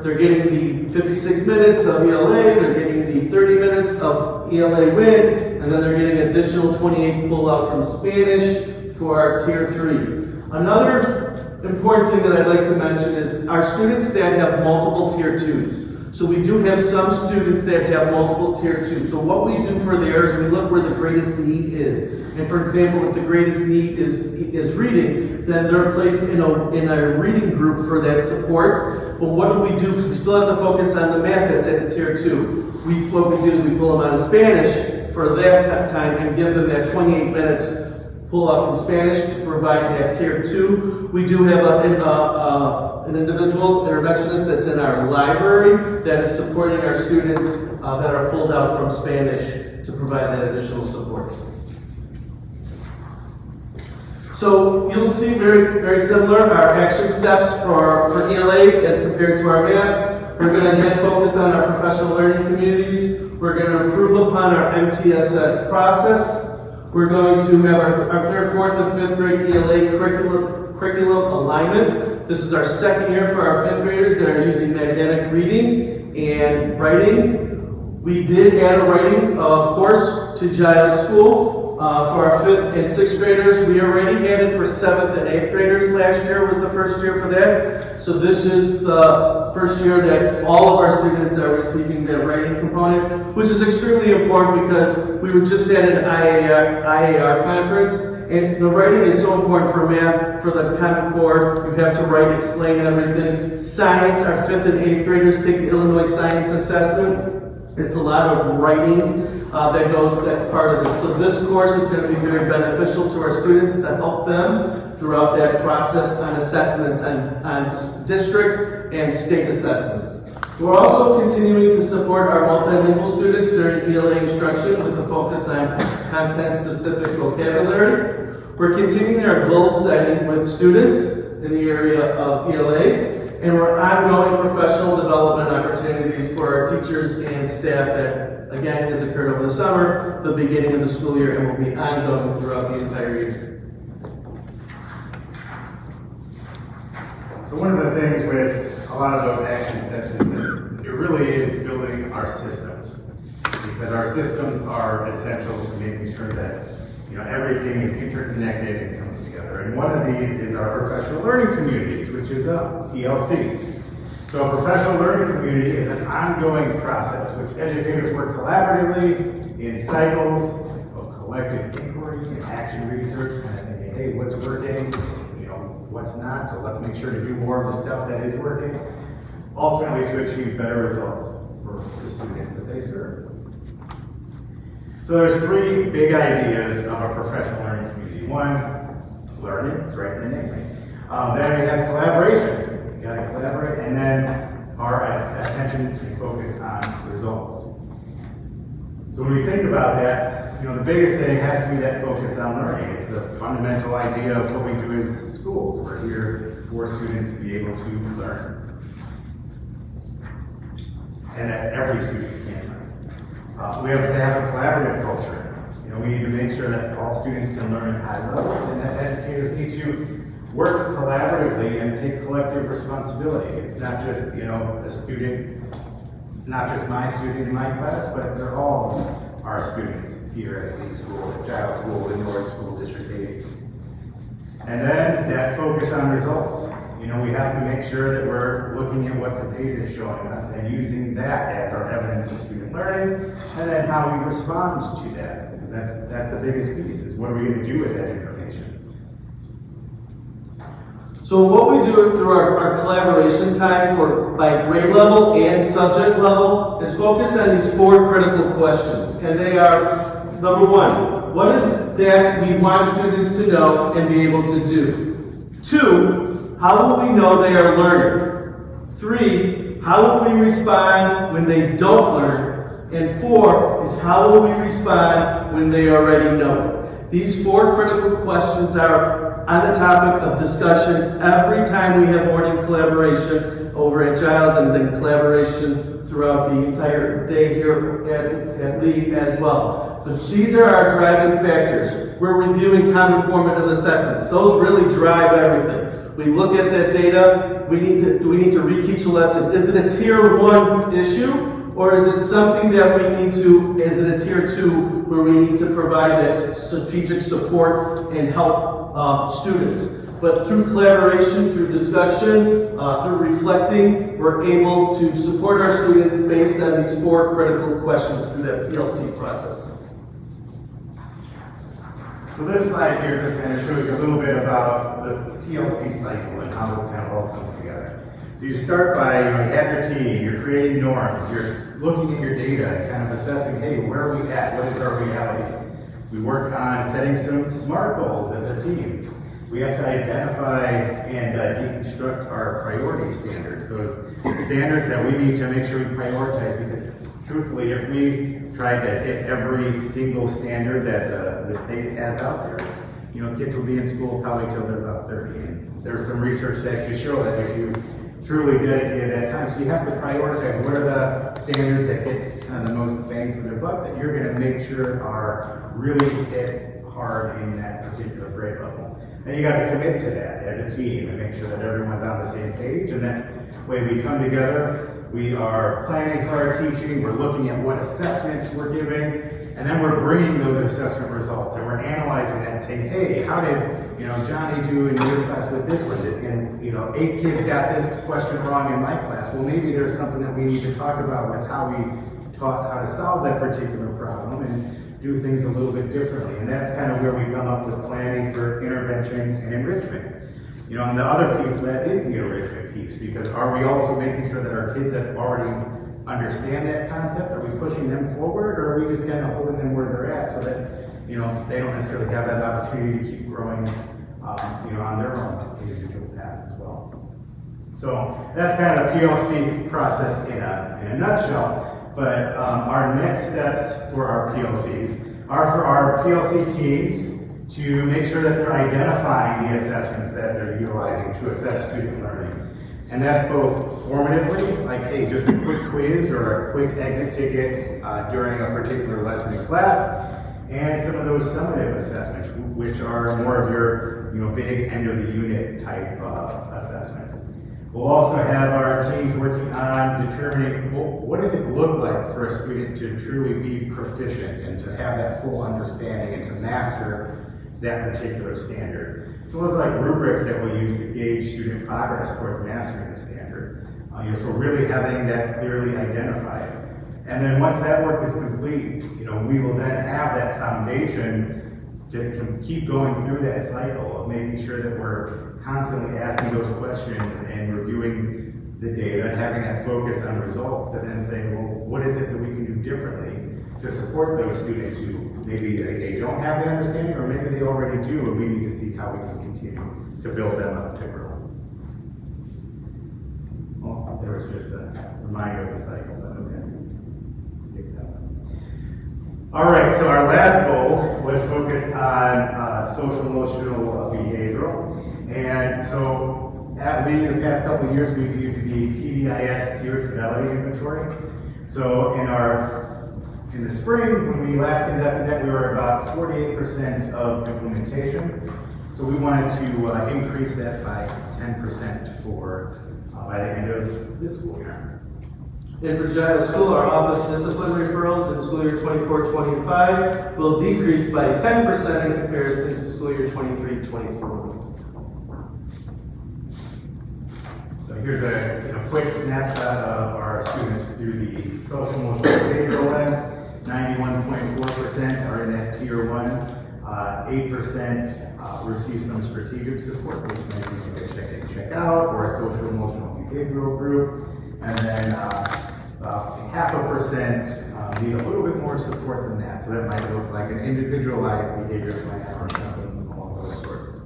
they're getting the 56 minutes of ELA, they're getting the 30 minutes of ELA WIN, and then they're getting additional 28 pull-out from Spanish for our tier 3. Another important thing that I'd like to mention is our students that have multiple tier 2s. So we do have some students that have multiple tier 2s. So what we do for there is we look where the greatest need is. And for example, if the greatest need is reading, then they're placed in a reading group for that support. But what do we do? Because we still have to focus on the math that's at the tier 2. What we do is we pull them out of Spanish for that time and give them that 28 minutes pull out from Spanish to provide that tier 2. We do have an individual interventionist that's in our library that is supporting our students that are pulled out from Spanish to provide that additional support. So you'll see very, very similar our action steps for ELA as compared to our math. We're going to again focus on our professional learning communities. We're going to improve upon our MTSS process. We're going to have our 3rd, 4th, and 5th grade ELA curriculum alignment. This is our 2nd year for our 5th graders that are using magnetic reading and writing. We did add a writing course to Giles School. For our 5th and 6th graders, we already added for 7th and 8th graders. Last year was the first year for that. So this is the first year that all of our students are receiving that writing component, which is extremely important because we were just at an IAR conference, and the writing is so important for math, for the Common Core. You have to write, explain everything. Science, our 5th and 8th graders take the Illinois Science Assessment. It's a lot of writing. That's part of it. So this course is going to be very beneficial to our students to help them throughout that process on assessments on district and state assessments. We're also continuing to support our multilingual students during ELA instruction with a focus on content-specific vocabulary. We're continuing our goal setting with students in the area of ELA, and we're ongoing professional development opportunities for our teachers and staff that again has occurred over the summer, the beginning of the school year, and will be ongoing throughout the entire year. So one of the things with a lot of those action steps is that it really is building our systems, because our systems are essential to making sure that everything is interconnected and comes together. And one of these is our professional learning communities, which is a PLC. So a professional learning community is an ongoing process which educators work collaboratively in cycles of collective inquiry and action research, kind of thinking, hey, what's working, what's not, so let's make sure to do more of the stuff that is working, ultimately to achieve better results for the students that they serve. So there's 3 big ideas of a professional learning community. 1, learning, it's right in the name. Then we have collaboration. We got to collaborate, and then our attention and focus on results. So when we think about that, the biggest thing has to be that focus on learning. It's the fundamental idea of what we do as schools. We're here for students to be able to learn, and that every student can learn. We have to have a collaborative culture. We need to make sure that all students can learn at high levels, and that educators need to work collaboratively and take collective responsibility. It's not just, a student, not just my student in my class, but they're all our students here at the school, at Giles School, in North School District 80. And then that focus on results. You know, we have to make sure that we're looking at what the data is showing us and using that as our evidence of student learning, and then how we respond to that. Because that's the biggest piece, is what are we going to do with that information? So what we do through our collaboration time by grade level and subject level is focus on these 4 critical questions. And they are, number 1, what is that we want students to know and be able to do? 2, how will we know they are learning? 3, how will we respond when they don't learn? And 4 is how will we respond when they already know it? These 4 critical questions are on the topic of discussion every time we have morning collaboration over at Giles, and then collaboration throughout the entire day here at Lee as well. But these are our driving factors. We're reviewing common formative assessments. Those really drive everything. We look at that data. Do we need to reteach a lesson? Is it a tier 1 issue? Or is it something that we need to, is it a tier 2 where we need to provide that strategic support and help students? But through collaboration, through discussion, through reflecting, we're able to support our students based on these 4 critical questions through that PLC process. So this slide here just kind of shows you a little bit about the PLC cycle and how this kind of all comes together. You start by, you have your team, you're creating norms, you're looking at your data, kind of assessing, hey, where are we at? What is our reality? We work on setting some SMART goals as a team. We have to identify and deconstruct our priority standards, those standards that we need to make sure we prioritize, because truthfully, if we tried to hit every single standard that the state has out there, you know, kids will be in school probably till they're about 30. And there's some research that actually show that if you truly dedicated that time, so you have to prioritize what are the standards that get kind of the most bang for their buck that you're going to make sure are really hit hard in that particular grade level. And you got to commit to that as a team and make sure that everyone's on the same page. And that way we come together, we are planning for our teaching, we're looking at what assessments we're giving, and then we're bringing those assessment results and we're analyzing that and saying, hey, how did, you know, Johnny do in your class with this one? And, you know, 8 kids got this question wrong in my class. Well, maybe there's something that we need to talk about with how we taught how to solve that particular problem and do things a little bit differently. And that's kind of where we come up with planning for intervention and enrichment. You know, and the other piece of that is the enrichment piece, because are we also making sure that our kids have already understand that concept? Are we pushing them forward, or are we just kind of holding them where they're at so that, you know, they don't necessarily have that opportunity to keep growing, you know, on their own individual path as well? So that's kind of the PLC process in a nutshell. But our next steps for our PLCs are for our PLC teams to make sure that they're identifying the assessments that they're utilizing to assess student learning. And that's both formatively, like, hey, just a quick quiz or a quick exit ticket during a particular lesson in class, and some of those summative assessments, which are more of your, you know, big end of the unit type assessments. We'll also have our teams working on determining, well, what does it look like for a student to truly be proficient and to have that full understanding and to master that particular standard. So those are like rubrics that we use to gauge student progress towards mastering the standard. You know, so really having that clearly identified. And then once that work is complete, you know, we will then have that foundation to keep going through that cycle of making sure that we're constantly asking those questions and reviewing the data, having that focus on results to then say, well, what is it that we can do differently to support those students who maybe they don't have the understanding, or maybe they already do, and we need to see how we can continue to build them up to grow. Well, there was just a reminder of the cycle, but okay. Skip that one. All right, so our last goal was focused on social, emotional, behavioral. And so at Lee, in the past couple of years, we've used the PBIS tiered fidelity inventory. So in the spring, when we last conducted that, we were about 48% of implementation. So we wanted to increase that by 10% for by the end of this school year. And for Giles School, our office discipline referrals in school year 24-25 will decrease by 10% in comparison to school year 23-24. So here's a quick snapshot of our students through the social emotional behavioral lens. 91.4% are in that tier 1. 8% receive some strategic support, which might be a check in, check out, or a social emotional behavioral group. And then about 0.5% need a little bit more support than that. So that might look like an individualized behavior plan or something along those sorts.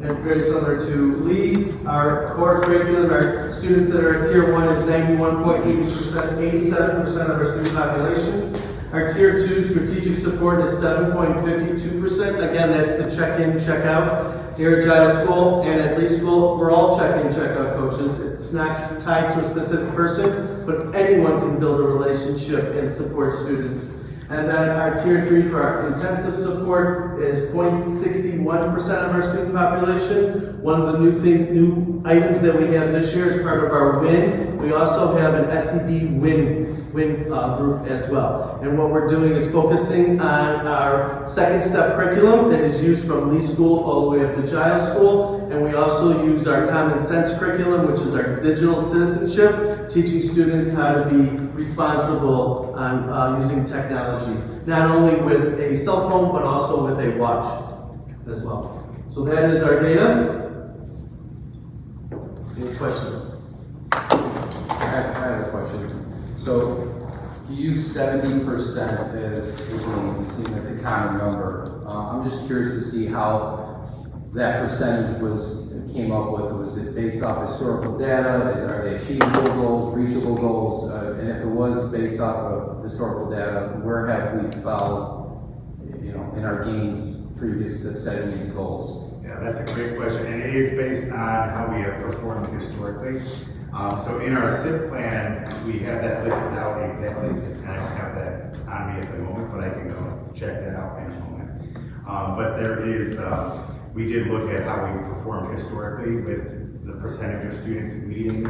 And very similar to Lee, our core curriculum, our students that are at tier 1 is 91.80%, 87% of our student population. Our tier 2 strategic support is 7.52%. Again, that's the check-in, check-out. Here at Giles School and at Lee School, we're all check-in, check-out coaches. It's not tied to a specific person, but anyone can build a relationship and support students. And then our tier 3 for our intensive support is 0.61% of our student population. One of the new items that we have this year is part of our WIN. We also have an SEB WIN group as well. And what we're doing is focusing on our second step curriculum that is used from Lee School all the way up to Giles School. And we also use our common sense curriculum, which is our digital citizenship, teaching students how to be responsible on using technology, not only with a cell phone, but also with a watch as well. So that is our data. Any questions? I have a question. So you use 70% as the gains. It seems like a common number. I'm just curious to see how that percentage came up with. Was it based off historical data? Are they achievable goals, reachable goals? And if it was based off of historical data, where have we fell, in our gains previous to setting these goals? Yeah, that's a great question, and it is based on how we have performed historically. So in our SIP plan, we have that listed out exactly, and I don't have that on me at the moment, but I can go check that out in a moment. But there is, we did look at how we performed historically with the percentage of students meeting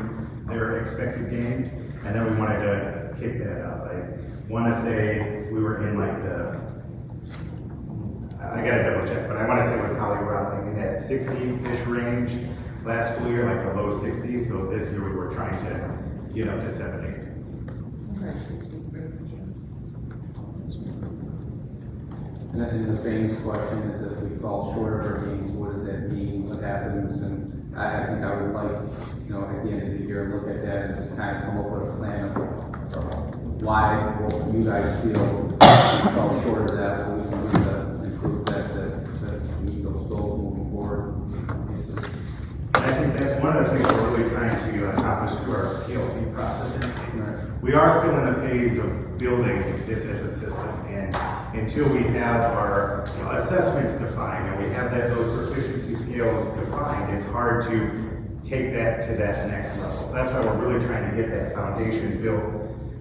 their expected gains, and then we wanted to kick that up. I want to say we were in like I gotta double check, but I want to say we're probably around like in that 60-ish range last school year, like the low 60s. So this year we were trying to get up to 70. And then the famous question is, if we fall short of our gains, what does that mean? What happens? And I think I would like, at the end of the year, look at that and just kind of come up with a plan of why, what you guys feel we fell short of that, what we can do to improve that, to meet those goals moving forward. And I think that's one of the things we're really trying to accomplish through our PLC process. We are still in the phase of building this as a system, and until we have our assessments defined and we have those proficiency scales defined, it's hard to take that to that next level. So that's why we're really trying to get that foundation built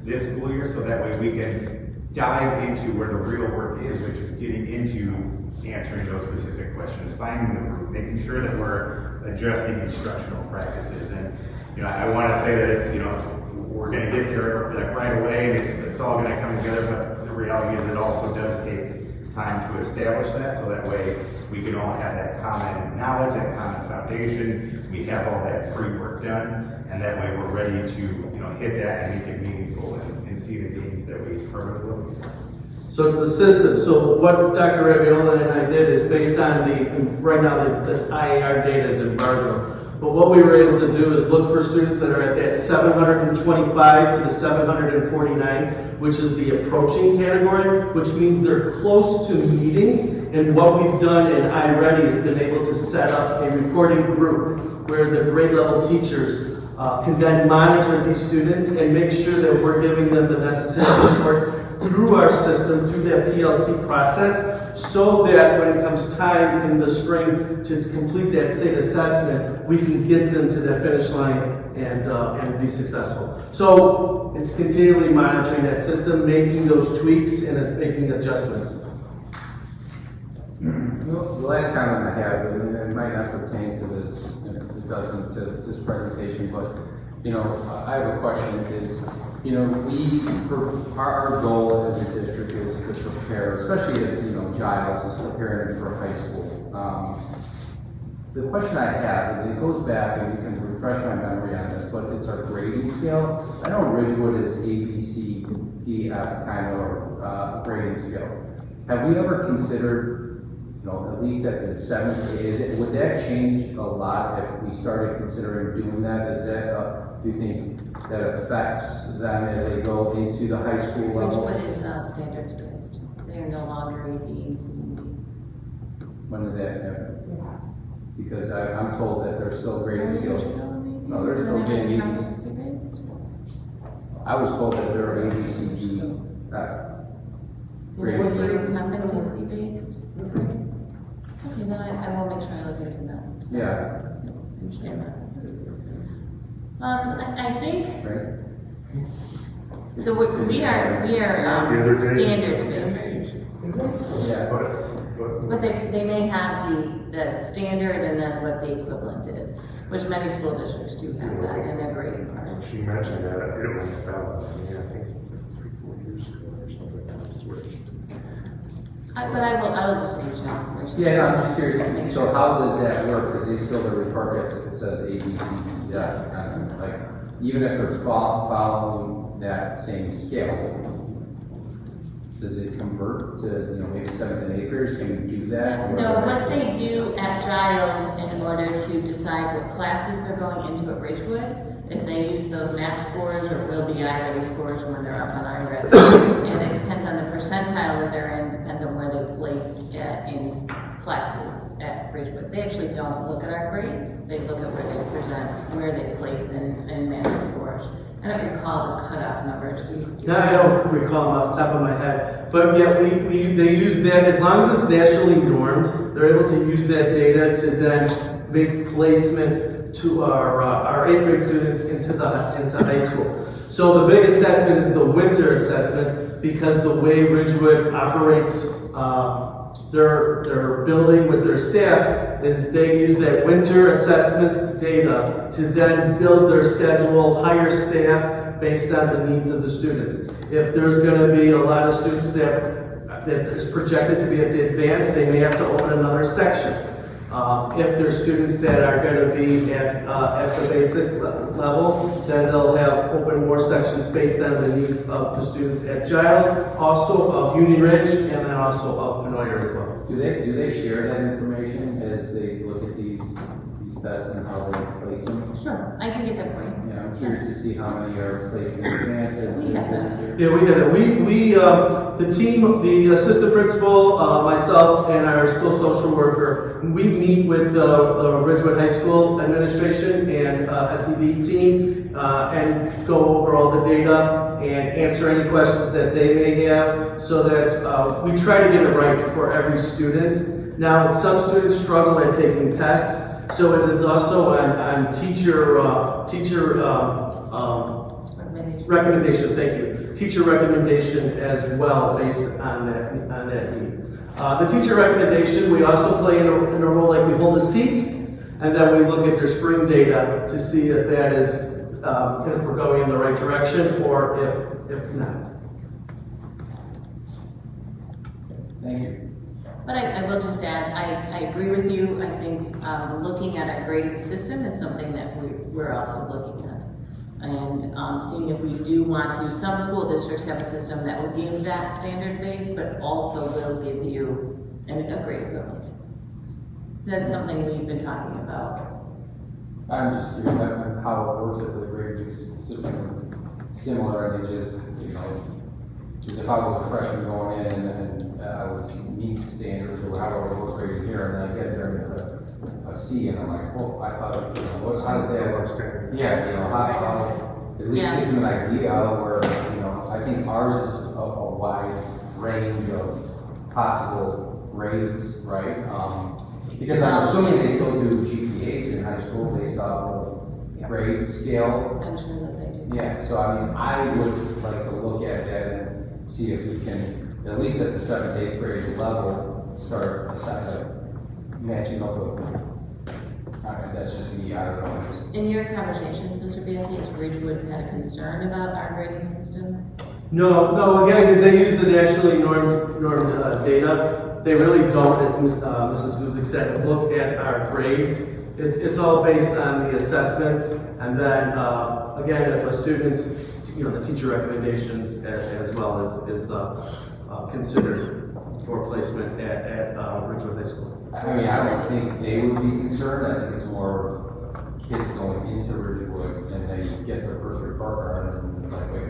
this school year, so that way we can dive into where the real work is, which is getting into answering those specific questions, finding the root, making sure that we're adjusting instructional practices. And I want to say that it's we're going to get there like right away, and it's all going to come together. But the reality is, it also does take time to establish that, so that way we can all have that common knowledge, that common foundation. We have all that pre-work done, and that way we're ready to hit that and make it meaningful and see the gains that we've heard of. So it's the system. So what Dr. Raviola and I did is based on right now the IAR data is embargoed. But what we were able to do is look for students that are at that 725 to the 749, which is the approaching category, which means they're close to meeting. And what we've done in iReady has been able to set up a reporting group where the grade level teachers can then monitor these students and make sure that we're giving them the necessary support through our system, through that PLC process, so that when it comes time in the spring to complete that state assessment, we can get them to that finish line and be successful. So it's continually monitoring that system, making those tweaks and making adjustments. The last comment I have, and it might not pertain to this, it doesn't to this presentation, but I have a question. Is our goal as a district is to prepare, especially as Giles is preparing for high school. The question I have, and it goes back, and you can refresh my memory on this, but it's our grading scale. I know Ridgewood is A, B, C, D, F kind of grading scale. Have we ever considered, at least at the 7th, would that change a lot if we started considering doing that? Is that, do you think that affects them as they go into the high school level? Ridgewood is standards based. They are no longer A, B, C, and D. When did that happen? Because I'm told that there's still grading scales. No, there's still getting A, B, C. I was told that there are A, B, C, D grading Was scales. your competency based? Okay, then I will make sure I look into that. So, Yeah. understand that. I think, Right? so we are The other day- standards based. Yeah. But they may have the standard and then what the equivalent is, which many school districts do have that in their grading part. She mentioned that, it went down, I think it was like 3-4 years ago or something, that switched. But I will just reach out. Yeah, no, I'm just curious, so how does that work? Because they still have report cards that says A, B, C, D, F, and like, even if they're following that same scale, does it convert to, maybe 7th and 8th graders? Can we do that? Or No, what they do at Giles in order to decide what classes they're going into at Ridgewood is they use those MAP scores or Will Be I-Ready scores when they're up on IRED. And it depends on the percentile that they're in, depends on where they place in classes at Ridgewood. They actually don't look at our grades, they look at where they place in MAP scores. I don't recall the cutoff numbers, do you? No, I don't recall them off the top of my head, but yeah, they use that, as long as it's nationally normed, they're able to use that data to then make placement to our 8th grade students into high school. So the big assessment is the winter assessment, because the way Ridgewood operates their building with their staff is they use that winter assessment data to then build their schedule, hire staff based on the needs of the students. If there's going to be a lot of students that is projected to be at the advanced, they may have to open another section. If there's students that are going to be at the basic level, then they'll have open more sections based on the needs of the students at Giles, also of Union Ridge, and then also of Benoit as well. Do they share that information as they look at these tests and how they place them? Sure, I can get that for you. Yeah, I'm curious to see how many are placed in advance. We have that. Yeah, we have that. The team, the assistant principal, myself, and our school social worker, we meet with the Ridgewood High School administration and SED team and go over all the data and answer any questions that they may have, so that we try to get it right for every student. Now, some students struggle at taking tests, so it is also on teacher recommendation. Thank you. Teacher recommendation as well, based on that need. The teacher recommendation, we also play in a role like we hold a seat, and then we look at their spring data to see if that is if we're going in the right direction or if not. Thank you. But I will just add, I agree with you. I think looking at our grading system is something that we're also looking at. And seeing if we do want to, some school districts have a system that will give that standard base, but also will give you a grade equivalent. That's something we've been talking about. I'm just curious how it works if the grading system is similar and they just, because if I was a freshman going in and I was meet standards or however it was graded here, and then I get there and it's a C, and I'm like, well, I thought, how does that work? Yeah, how at least gives them an idea where, I think ours is a wide range of possible grades, right? Because I'm assuming they still do GPAs in high school based off of grade scale. I'm sure that they do. Yeah, so I would like to look at that and see if we can, at least at the 7th, 8th grade level, start matching up with. That's just me, I don't know. In your conversations, Mr. Bianchi, has Ridgewood had a concern about our grading system? No, again, because they use the nationally normed data. they really don't, as Mrs. Guzik said, look at our grades. It's all based on the assessments, and then, again, if a student, the teacher recommendations as well is considered for placement at Ridgewood High School. I mean, I don't think they would be concerned. I think it's more of kids going into Ridgewood and they get their first report card and it's like, wait,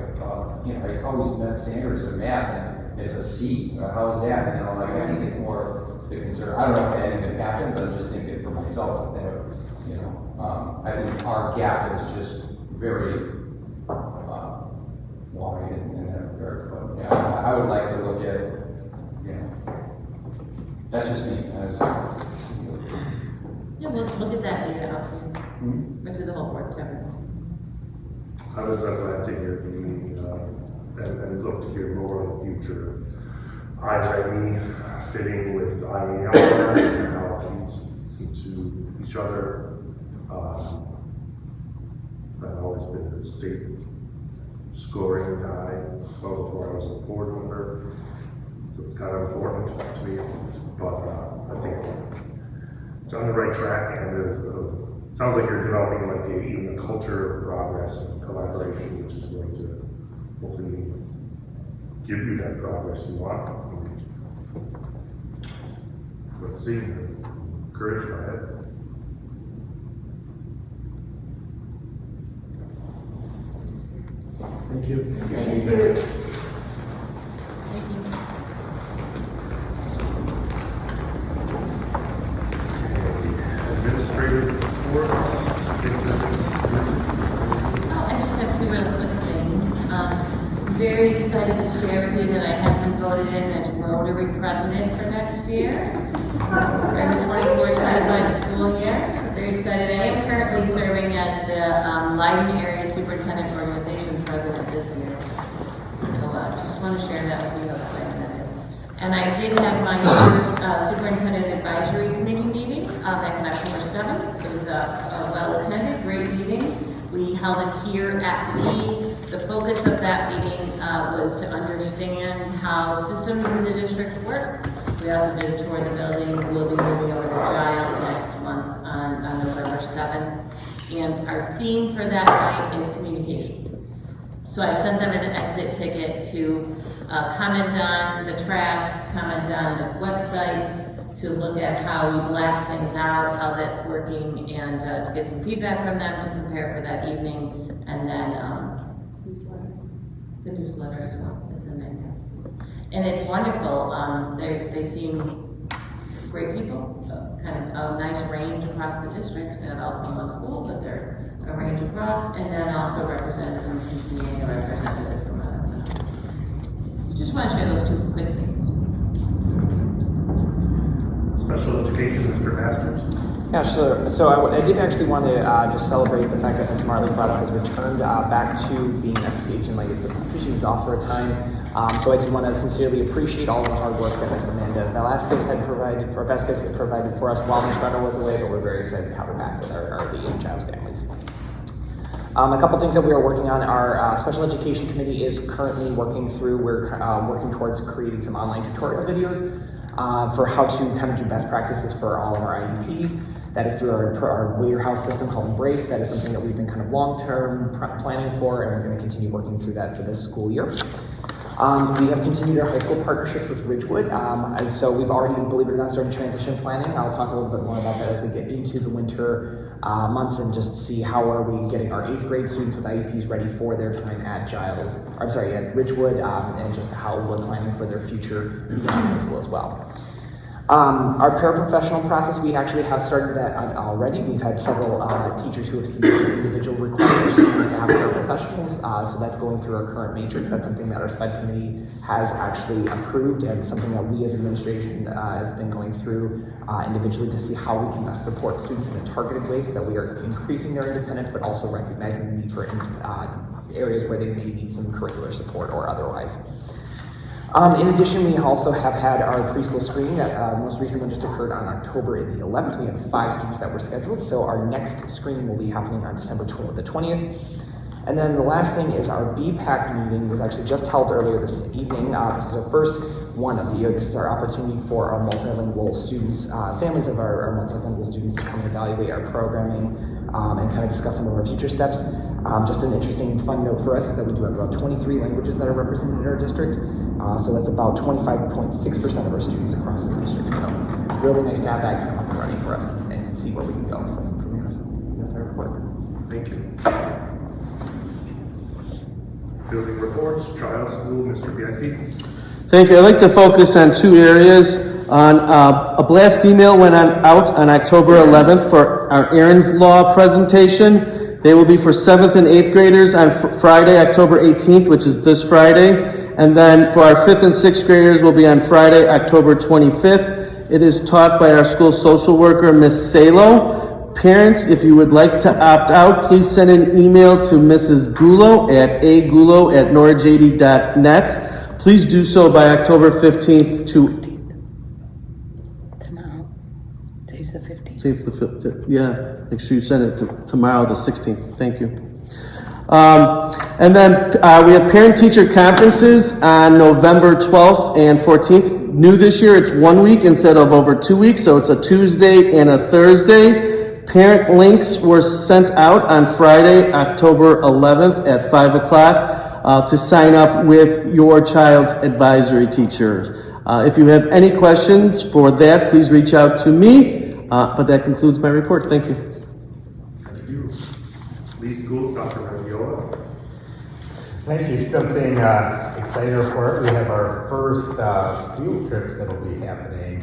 I always met standards in math and it's a C. How is that? I think it's more the concern. I don't know if anything happens. I'm just thinking for myself that, I think our gap is just very wide in that regard. But yeah, I would like to look at, that's just me. Yeah, we'll look at that data out to you, but to the whole board, Kevin. I was glad to hear the meeting and look to hear more in the future. IRE fitting with IRE and how it feeds into each other. I've always been a state scoring guy well before I was a board member, so it's kind of important to me. But I think it's on the right track, and it sounds like you're developing even a culture of progress and collaboration, which is going to hopefully give you that progress you want. Let's see, encouraged by it. Thank you. Thank you. Administrative reports. I just have two real quick things. Very excited to share with you that I have been voted in as Rotary President for next year, for the 24-25 school year. Very excited. I am currently serving as the Leiden Area Superintendent Organization President this year. So just want to share that with you how exciting that is. And I did have my first Superintendent Advisory Committee meeting back on October 7th. It was a well-attended, great meeting. We held it here at Lee. The focus of that meeting was to understand how systems in the district work. We also did a tour of the building. We'll be moving over to Giles next month on November 7th. And our theme for that night is communication. So I've sent them an exit ticket to comment on the tracks, comment on the website, to look at how we blast things out, how that's working, and to get some feedback from them to prepare for that evening. And then the newsletter as well. It's in there, yes. And it's wonderful. They seem great people. Kind of a nice range across the district, not all from one school, but they're a range across, and then also representative from Cincinnati, a representative from us. So just want to share those two quick things. Special education, Mr. Masters. Yeah, sure. So I did actually want to just celebrate the fact that Ms. Marley Braddock has returned back to being an SPH and she was off for a time. So I did want to sincerely appreciate all of the hard work that Ms. Amanda Velasquez had provided for us while Ms. Brenner was away, but we're very excited to have her back with our Lee and Giles families. A couple things that we are working on. Our special education committee is currently working through, we're working towards creating some online tutorial videos for how to kind of do best practices for all of our IEPs. That is through our warehouse system called Embrace. That is something that we've been kind of long-term planning for, and we're going to continue working through that for this school year. We have continued our high school partnerships with Ridgewood, and so we've already, believe it or not, started transition planning. I'll talk a little bit more about that as we get into the winter months and just see how are we getting our 8th grade students with IEPs ready for their time at at Ridgewood, and just how we're planning for their future beyond high school as well. Our paraprofessional process, we actually have started that already. We've had several teachers who have submitted individual requirements to have paraprofessionals, so that's going through our current matrix. That's something that our SPED committee has actually approved, and something that we as administration has been going through individually to see how we can best support students in a targeted way so that we are increasing their independence, but also recognizing the need for areas where they may need some curricular support or otherwise. In addition, we also have had our preschool screening that most recently just occurred on October the 11th. We had 5 students that were scheduled, so our next screening will be happening on December the 20th. And then the last thing is our BPAC meeting was actually just held earlier this evening. This is our first one of the year. This is our opportunity for our multilingual students, families of our multilingual students to come and evaluate our programming and kind of discuss some of our future steps. Just an interesting and fun note for us is that we do have about 23 languages that are represented in our district. So that's about 25.6% of our students across the district. So really nice to have that kind of up and running for us and see where we can go from here. So that's our report. Thank you. Building reports, Child School, Mr. Bianchi. Thank you. I'd like to focus on two areas. On a blast email went out on October 11th for our Aaron's Law presentation. They will be for 7th and 8th graders on Friday, October 18th, which is this Friday. And then for our 5th and 6th graders will be on Friday, October 25th. It is taught by our school social worker, Miss Salo. Parents, if you would like to opt out, please send an email to Mrs. Gulo at agulo@norwich80.net. Please do so by October 15th to... Tomorrow. Today's the 15th. Today's the 15th, yeah. Make sure you send it to tomorrow, the 16th. Thank you. And then we have parent-teacher conferences on November 12th and 14th. New this year, it's 1 week instead of over 2 weeks, so it's a Tuesday and a Thursday. Parent links were sent out on Friday, October 11th at 5 o'clock to sign up with your child's advisory teacher. If you have any questions for that, please reach out to me. But that concludes my report. Thank you. Thank you. Lee School, Dr. Raviola. Thank you. Something exciting to report. We have our first field trips that will be happening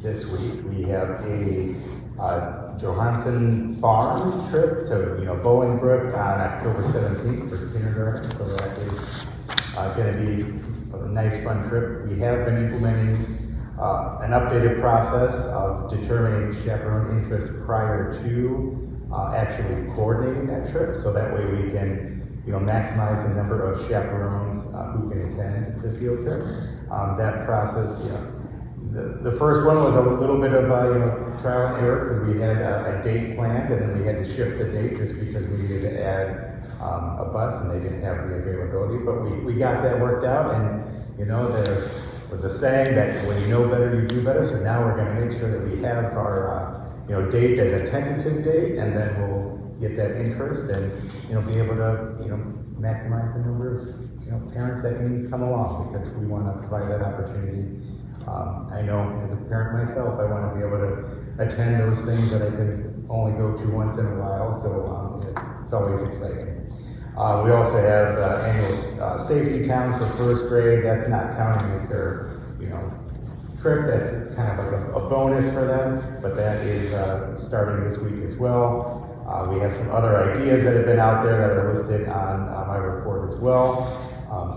this week. We have a Johansson Farm trip to Bolingbrook on October 17th for kindergarten. So that is going to be a nice fun trip. We have been implementing an updated process of determining chaperone interest prior to actually coordinating that trip. So that way we can maximize the number of chaperones who can attend the field trip. That process, the first one was a little bit of trial and error because we had a date planned and then we had to shift the date just because we needed to add a bus and they didn't have the availability. But we got that worked out, and there was a saying that when you know better, you do better. So now we're going to make sure that we have our date as a tentative date, and then we'll get that interest and be able to maximize the number of parents that can come along, because we want to provide that opportunity. I know as a parent myself, I want to be able to attend those things that I can only go to once in a while, so it's always exciting. We also have annual safety town for first grade. That's not counting as their trip. That's kind of like a bonus for them, but that is starting this week as well. We have some other ideas that have been out there that are listed on my report as well.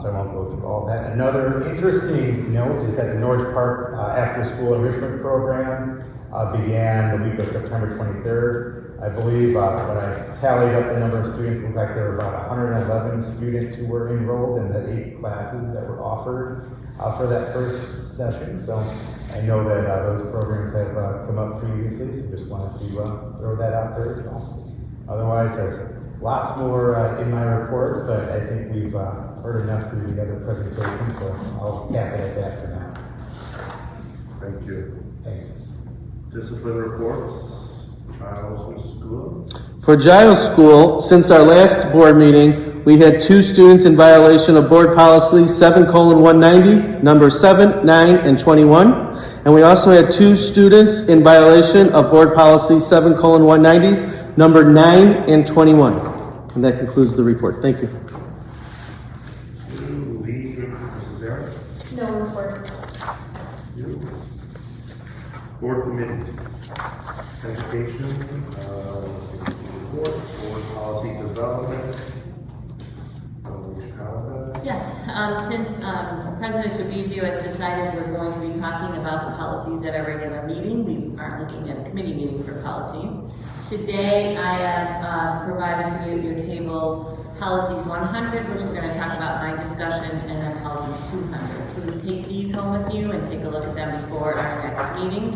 So I won't go through all that. Another interesting note is that the Norwich Park After School Enrichment Program began the week of September 23rd. I believe when I tallied up the number of students, in fact, there were about 111 students who were enrolled in the 8 classes that were offered for that first session. So I know that those programs have come up previously, so just wanted to throw that out there as well. Otherwise, there's lots more in my report, but I think we've heard enough through the other presentations, so I'll cap it at that for now. Thank you. Thanks. Discipline reports, Giles School. For Giles School, since our last board meeting, we had 2 students in violation of board policy 7:190, number 7, 9, and 21. And we also had 2 students in violation of board policy 7:190, number 9 and 21. And that concludes the report. Thank you. Mrs. Aaron. No report. You. Board committees. Education, report, board policy development. Yes, since President Trabuzio has decided we're going to be talking about the policies at our regular meeting, we aren't looking at a committee meeting for policies. Today, I have provided for you at your table policies 100, which we're going to talk about in my discussion, and then policies 200. Please take these home with you and take a look at them before our next meeting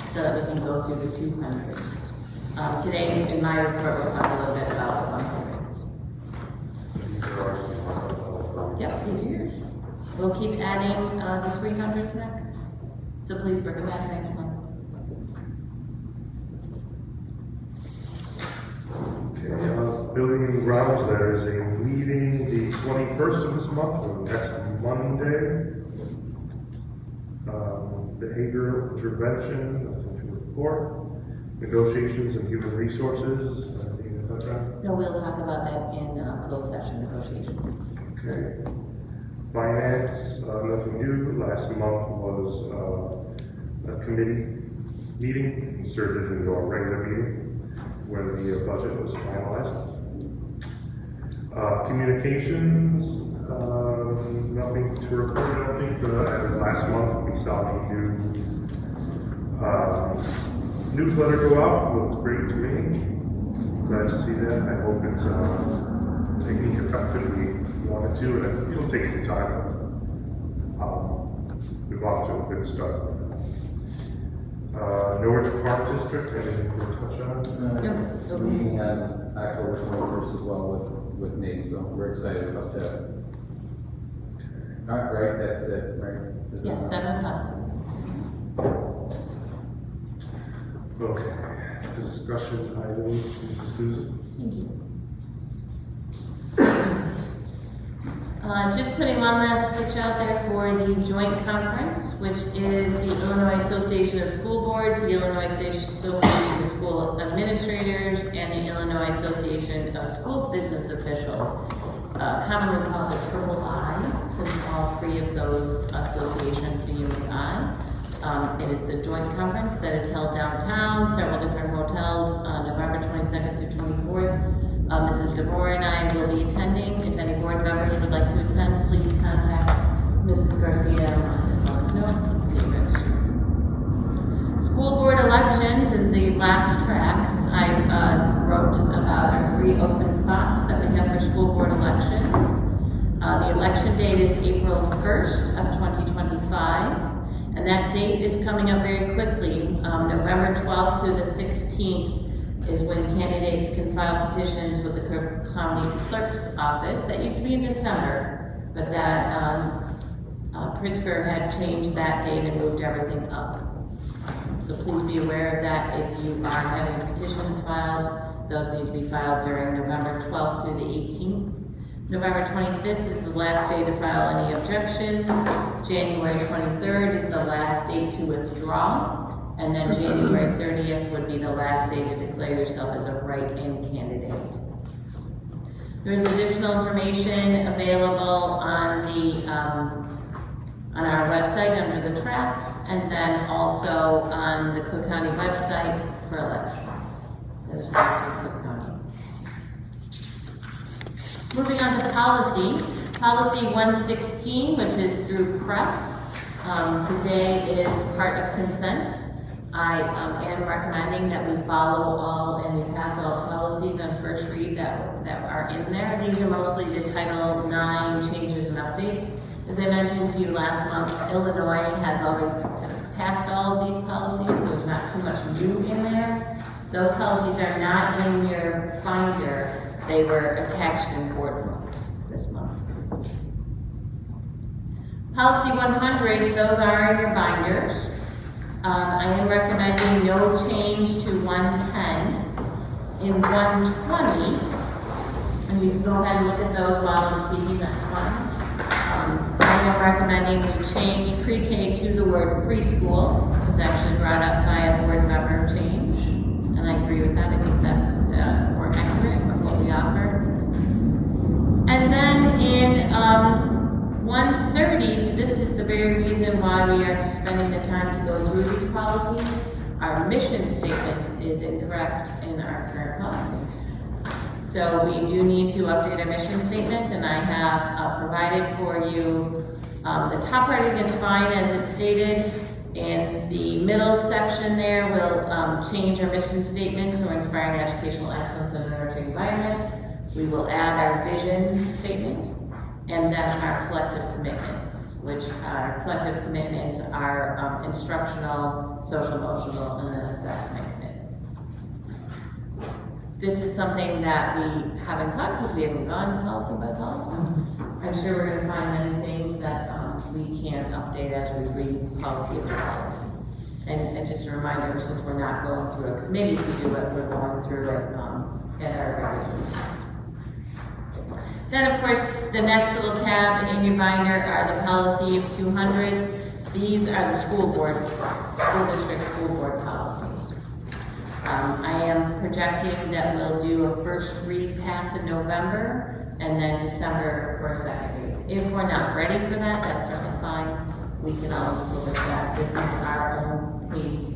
so that we can go through the 200s. Today, in my report, we'll talk a little bit about the 100s. Yep, these are yours. We'll keep adding the 300 next. So please bring it back next month. Okay, building and grounds, there is a meeting the 21st of this month, or next Monday. Behavioral intervention, nothing to report. Negotiations and human resources, anything about that? No, we'll talk about that in closed session negotiations. Okay. Finance, nothing new. Last month was a committee meeting inserted into our regular meeting where the budget was finalized. Communications, nothing to report. I don't think last month we saw the new newsletter go out. Looked great to me. Glad to see that. I hope it's taking effect that we wanted to, and it'll take some time. We're off to a good start. Norwich Park District, anything to touch on? The meeting on October 21st as well with names, so we're excited about that. All right, that's it, right? Yes, 7 o'clock. Okay. Discussion items, Mrs. Guzzo. Thank you. Just putting one last pitch out there for the joint conference, which is the Illinois Association of School Boards, the Illinois Association of School Administrators, and the Illinois Association of School Business Officials, commonly called the III, since all three of those associations begin with I. It is the joint conference that is held downtown, several different hotels, November 22nd through 24th. Mrs. DeVore and I will be attending. If any board members would like to attend, please contact Mrs. Garcia and let us know. Please register. School board elections in the last tracks. I wrote about our 3 open spots that we have for school board elections. The election date is April 1st of 2025, and that date is coming up very quickly. November 12th through the 16th is when candidates can file petitions with the county clerk's office. That used to be in December, but that Pritzker had changed that date and moved everything up. So please be aware of that. If you are having petitions filed, those need to be filed during November 12th through the 18th. November 25th is the last day to file any objections. January 23rd is the last day to withdraw. And then January 30th would be the last day to declare yourself as a write-in candidate. There's additional information available on the on our website under the tracks, and then also on the Cook County website for elections. So there's Cook County. Moving on to policy. Policy 116, which is through press. Today is part of consent. I am recommending that we follow all and we pass all policies on first read that are in there. These are mostly the Title IX changes and updates. As I mentioned to you last month, Illinois has already kind of passed all of these policies, so there's not too much new in there. Those policies are not in your binder. They were attached in board book this month. Policy 100s, those are in your binders. I am recommending no change to 110. In 120, and you can go ahead and look at those while I'm speaking, that's fine. I am recommending we change pre-K to the word preschool. It was actually brought up by a board member change, and I agree with that. I think that's more accurate with what we offer. And then in 130s, this is the very reason why we are spending the time to go through these policies. Our mission statement is incorrect in our current policies. So we do need to update our mission statement, and I have provided for you, the top part of this fine as it's stated. In the middle section there, we'll change our mission statement to inspiring educational excellence in a nurturing environment. We will add our vision statement, and then our collective commitments, which our collective commitments are instructional, social, emotional, and then assessment commitments. This is something that we haven't got because we haven't gone policy by policy. I'm sure we're going to find many things that we can update as we read policy after policy. And just a reminder, since we're not going through a committee to do it, we're going through it at our regular meetings. Then, of course, the next little tab in your binder are the policy of 200s. These are the school district school board policies. I am projecting that we'll do a first read pass in November and then December for a second read. If we're not ready for that, that's certainly fine. We can always look at that. This is our own pace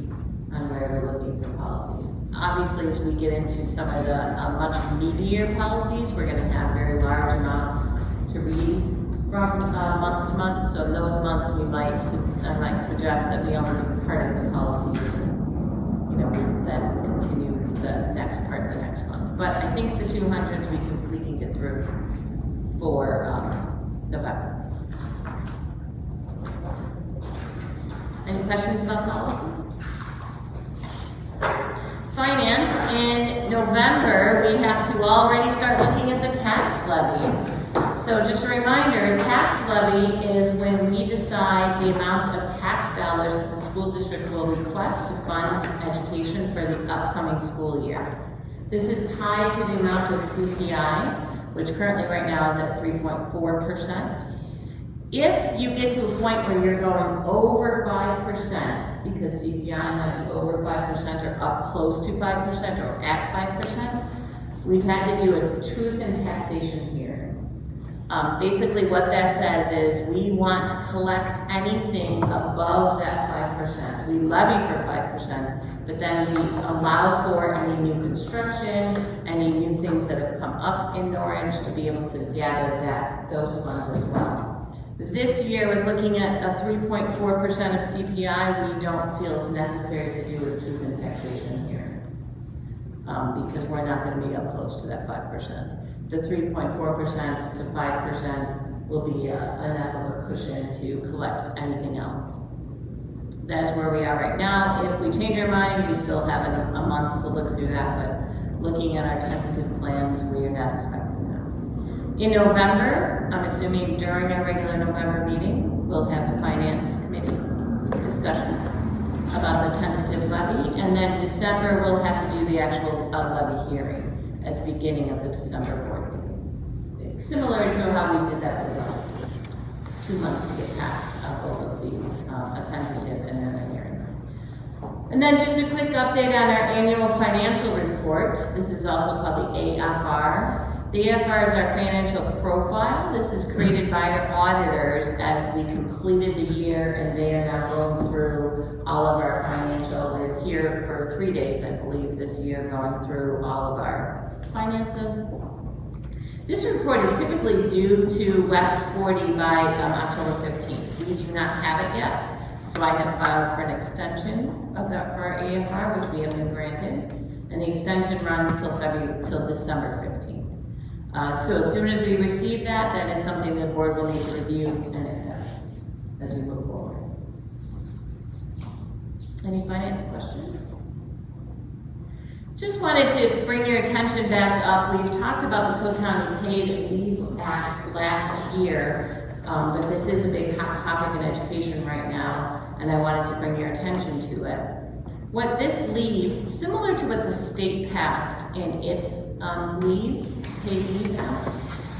on where we're looking for policies. Obviously, as we get into some of the much meatier policies, we're going to have very large amounts to read from month to month. So in those months, I might suggest that we only do part of the policies, and we then continue the next part of the next month. But I think the 200s we can get through for November. Any questions about policy? Finance, in November, we have to already start looking at the tax levy. So just a reminder, a tax levy is when we decide the amount of tax dollars that the school district will request to fund education for the upcoming school year. This is tied to the amount of CPI, which currently right now is at 3.4%. If you get to a point where you're going over 5%, because CPI might be over 5% or up close to 5% or at 5%, we've had to do a truth in taxation hearing. Basically what that says is we want to collect anything above that 5%. We levy for 5%, but then we allow for any new construction, any new things that have come up in Orange to be able to gather those funds as well. This year, with looking at a 3.4% of CPI, we don't feel it's necessary to do a truth in taxation here, because we're not going to be up close to that 5%. The 3.4% to 5% will be enough of a cushion to collect anything else. That is where we are right now. If we change our mind, we still have a month to look through that, but looking at our tentative plans, we are not expecting that. In November, I'm assuming during our regular November meeting, we'll have the Finance Committee discussion about the tentative levy, and then December, we'll have to do the actual levy hearing at the beginning of the December board meeting. Similar to how we did that with 2 months to get past both of these, a tentative and then a hearing. And then just a quick update on our annual financial report. This is also called the AFR. The AFR is our financial profile. This is created by our auditors as we completed the year, and they are now going through all of our financial. They're here for 3 days, I believe, this year, going through all of our finances. This report is typically due to West 40 by October 15th. We do not have it yet, so I have filed for an extension of that for our AFR, which we have been granted, and the extension runs till December 15th. So as soon as we receive that, that is something the board will need to review and accept as we move forward. Any finance questions? Just wanted to bring your attention back up. We've talked about the Cook County Paid Leave Act last year, but this is a big hot topic in education right now, and I wanted to bring your attention to it. What this leave, similar to what the state passed in its Paid Leave Act,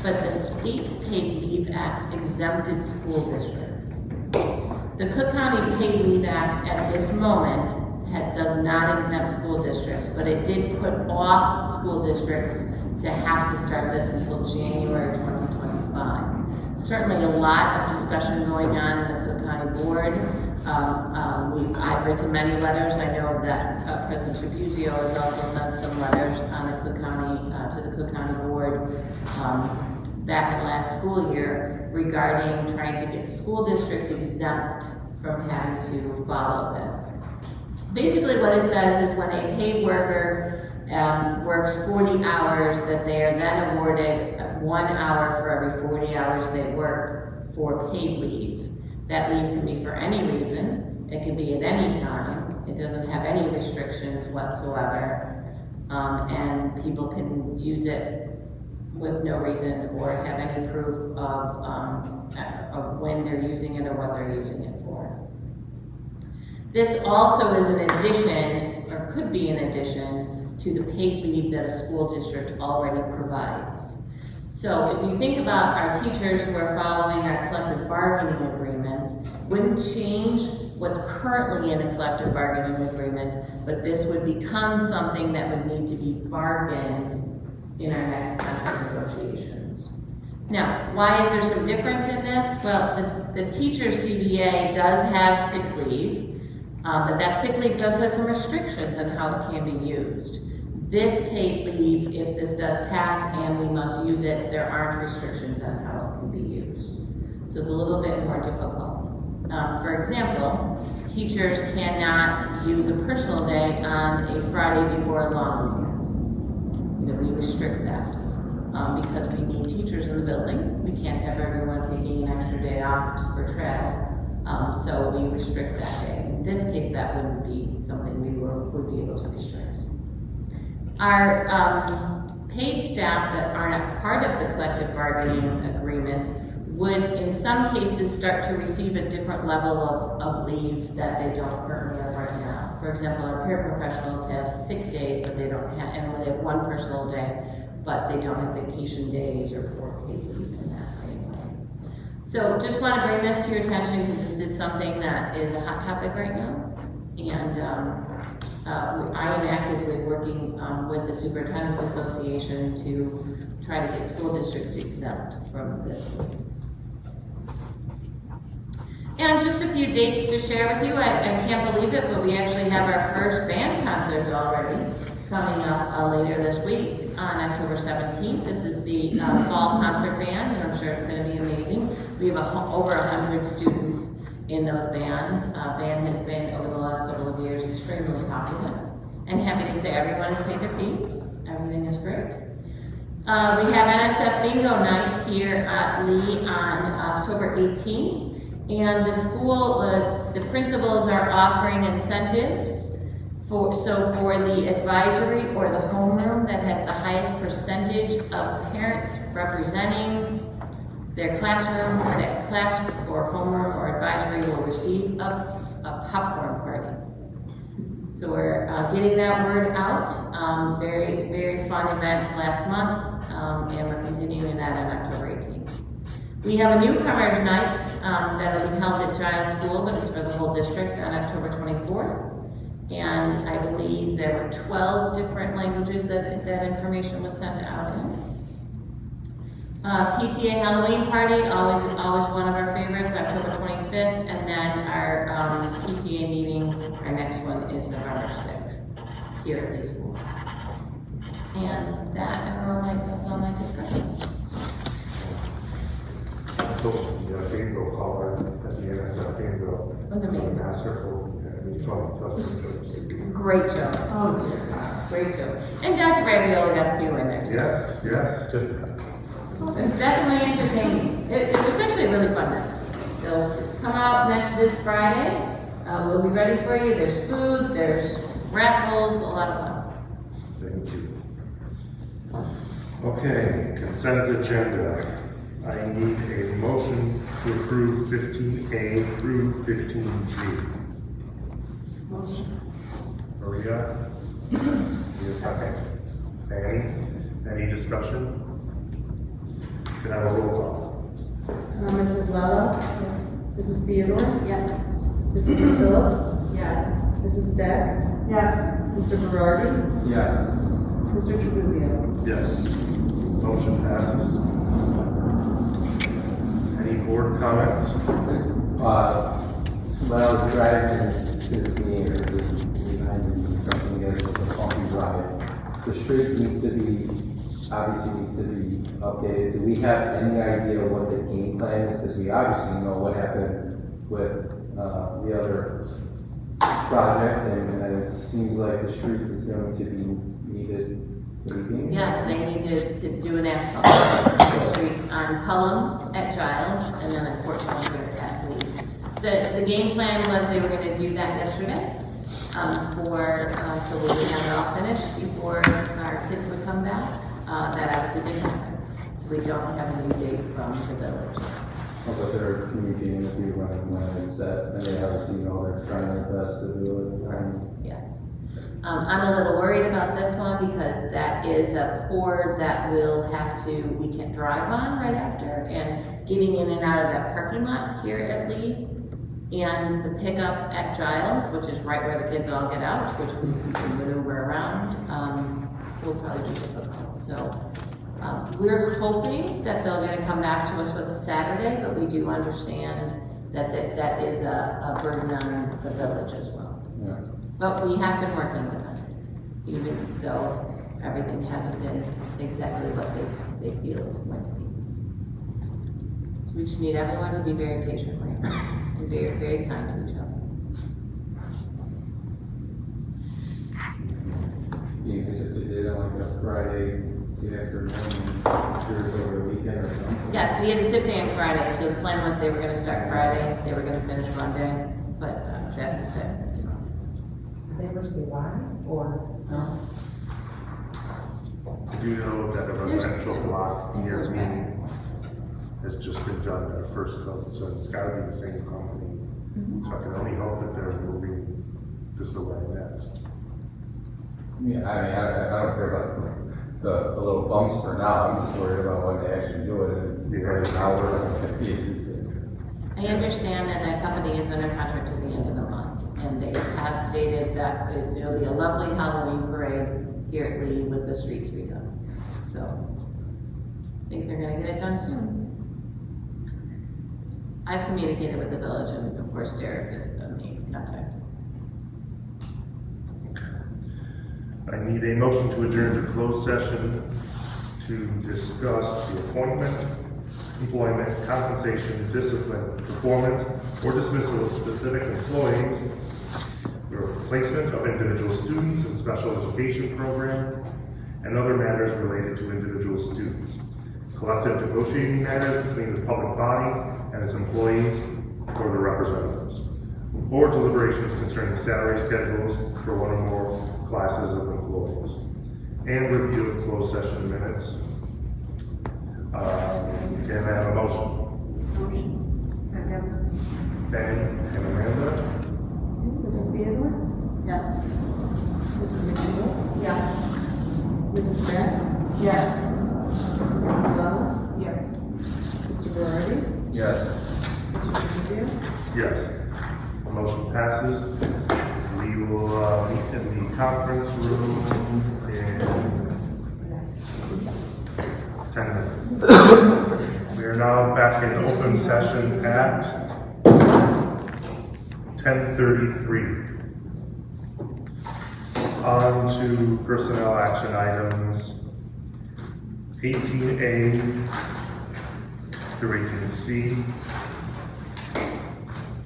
but the state's Paid Leave Act exempted school districts. The Cook County Paid Leave Act at this moment does not exempt school districts, but it did put off school districts to have to start this until January 2025. Certainly a lot of discussion going on in the Cook County Board. I've written many letters. I know that President Tribuzio has also sent some letters on the Cook County, to the Cook County Board back in last school year regarding trying to get school districts exempt from having to follow this. Basically what it says is when a paid worker works 40 hours, that they are then awarded 1 hour for every 40 hours they work for paid leave. That leave can be for any reason. It can be at any time. It doesn't have any restrictions whatsoever. And people can use it with no reason or have any proof of of when they're using it or what they're using it for. This also is an addition, or could be an addition, to the paid leave that a school district already provides. So if you think about our teachers who are following our collective bargaining agreements, wouldn't change what's currently in a collective bargaining agreement, but this would become something that would need to be bargained in our next contract negotiations. Now, why is there some difference in this? Well, the teacher CBA does have sick leave, but that sick leave does have some restrictions on how it can be used. This paid leave, if this does pass and we must use it, there aren't restrictions on how it can be used. So it's a little bit more difficult. For example, teachers cannot use a personal day on a Friday before a long weekend. We restrict that because we need teachers in the building. We can't have everyone taking an extra day off for travel. So we restrict that day. In this case, that wouldn't be something we would be able to restrict. Our paid staff that are not part of the collective bargaining agreement would, in some cases, start to receive a different level of leave that they don't currently have right now. For example, our paraprofessionals have sick days, but they don't have, and they have one personal day, but they don't have vacation days or paid leave in that same way. So just want to bring this to your attention because this is something that is a hot topic right now. And I am actively working with the Superintendent's Association to try to get school districts exempt from this. And just a few dates to share with you. I can't believe it, but we actually have our first band concert already coming up later this week on October 17th. This is the fall concert band, and I'm sure it's going to be amazing. We have over 100 students in those bands. Band has been, over the last couple of years, extremely popular. And happy to say everyone has paid their fees. Everything is great. We have NSF Bingo Night here at Lee on October 18th. And the school, the principals are offering incentives for the advisory or the homeroom that has the highest percentage of parents representing their classroom, that class or homeroom or advisory will receive a popcorn party. So we're getting that word out. Very, very fun event last month, and we're continuing that on October 18th. We have a newcomers night that'll be held at Giles School, but it's for the whole district on October 24th. And I believe there were 12 different languages that information was sent out in. PTA Halloween party, always one of our favorites, October 25th, and then our PTA meeting, our next one is November 6th, here at Lee School. And that's all my discussion. So the bingo caller at the NSF bingo, it's a masterful, Great show. Oh, great show. And Dr. Ravioli got a few in there too. Yes, just a couple. It's definitely entertaining. It was actually a really fun night. So come out this Friday. We'll be ready for you. There's food, there's raffles, a lot of fun. Thank you. Okay, consent agenda. I need a motion to approve 15A through 15G. Motion. Maria? Need a second? Any discussion? Can I have a roll call? Mrs. Lella? Yes. Mrs. Theodore? Yes. Mrs. Phillips? Yes. Mrs. Deck? Yes. Mr. Berardi? Yes. Mr. Trabuzio? Yes. Motion passes. Any board comments? When I was driving to this meeting, or behind me, something that was a funky ride. The street obviously needs to be updated. Do we have any idea what the game plan is? Because we obviously know what happened with the other project, and it seems like the street is going to be needed. Yes, they need to do an asphalt the street on Pelham at Giles, and then at Fort Sumter at Lee. The game plan was they were going to do that yesterday, so we would have it all finished before our kids would come back. That obviously didn't happen, so we don't have a new date from the village. But they're communicating with you when it's set, and they obviously know they're trying their best to do it. Yes. I'm a little worried about this one because that is a pour that we can't drive on right after, and getting in and out of that parking lot here at Lee, and the pickup at Giles, which is right where the kids all get out, which we can maneuver around, will probably be difficult. So we're hoping that they're going to come back to us with a Saturday, but we do understand that that is a burden on the village as well. Yeah. But we have been working with them, even though everything hasn't been exactly what they feel it's going to be. So we just need everyone to be very patient right now and very, very kind to each other. Yeah, because if they did on like a Friday afternoon, over the weekend or something. Yes, we had a sick day on Friday, so the plan was they were gonna start Friday, they were gonna finish Monday, but that. Did they ever say why, or no? Do you know that a residential block near me has just been done at first coat, so it's gotta be the same company. So I can only hope that they're moving this away next. Yeah, I mean, I don't care about the little bumps for now, I'm just worried about when they actually do it, and it's right now, where it's gonna be. I understand that that company is under contract to the end of the month, and they have stated that it'll be a lovely Halloween parade here at Lee with the streets redone. So, I think they're gonna get it done soon. I've communicated with the village, and of course Derek is the main contact. I need a motion to adjourn to closed session to discuss the appointment, employment, compensation, discipline, performance, or dismissal of specific employees, the replacement of individual students in special education programs, and other matters related to individual students, collective negotiating matters between the public body and its employees or their representatives, or deliberations concerning salary schedules for one or more classes of employees, and review of closed session minutes. Can I have a motion? Second. Benny and Amanda? Mrs. Theodore? Yes. Mrs. McNeil? Yes. Mrs. Beck? Yes. Mrs. Lala? Yes. Mr. Berardi? Yes. Mr. D'Ambrosio? Yes. The motion passes. We will meet in the conference room in 10 minutes. We are now back in open session at 10:33. On to personnel action items 18A through 18C.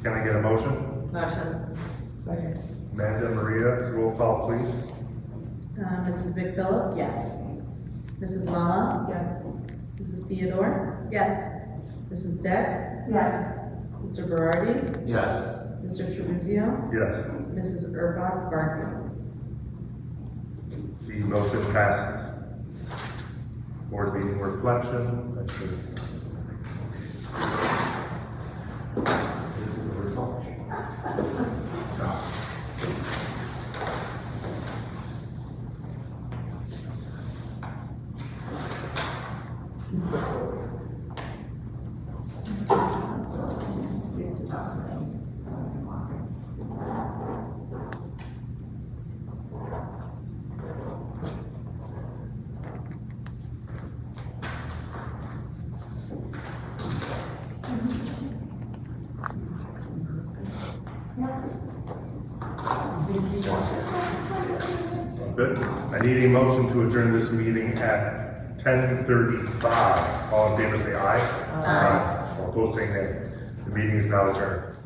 Can I get a motion? Motion. Second. Amanda, Maria, roll call, please. Mrs. Big Phillips? Yes. Mrs. Lala? Yes. Mrs. Theodore? Yes. Mrs. Deck? Yes. Mr. Berardi? Yes. Mr. Trabuzio? Yes. Mrs. Urbach Garfield? The motion passes. Board meeting reflection. Let's see. Good. I need a motion to adjourn this meeting at 10:35. All in favor say aye. Aye. All opposed say nay. The meeting is now adjourned.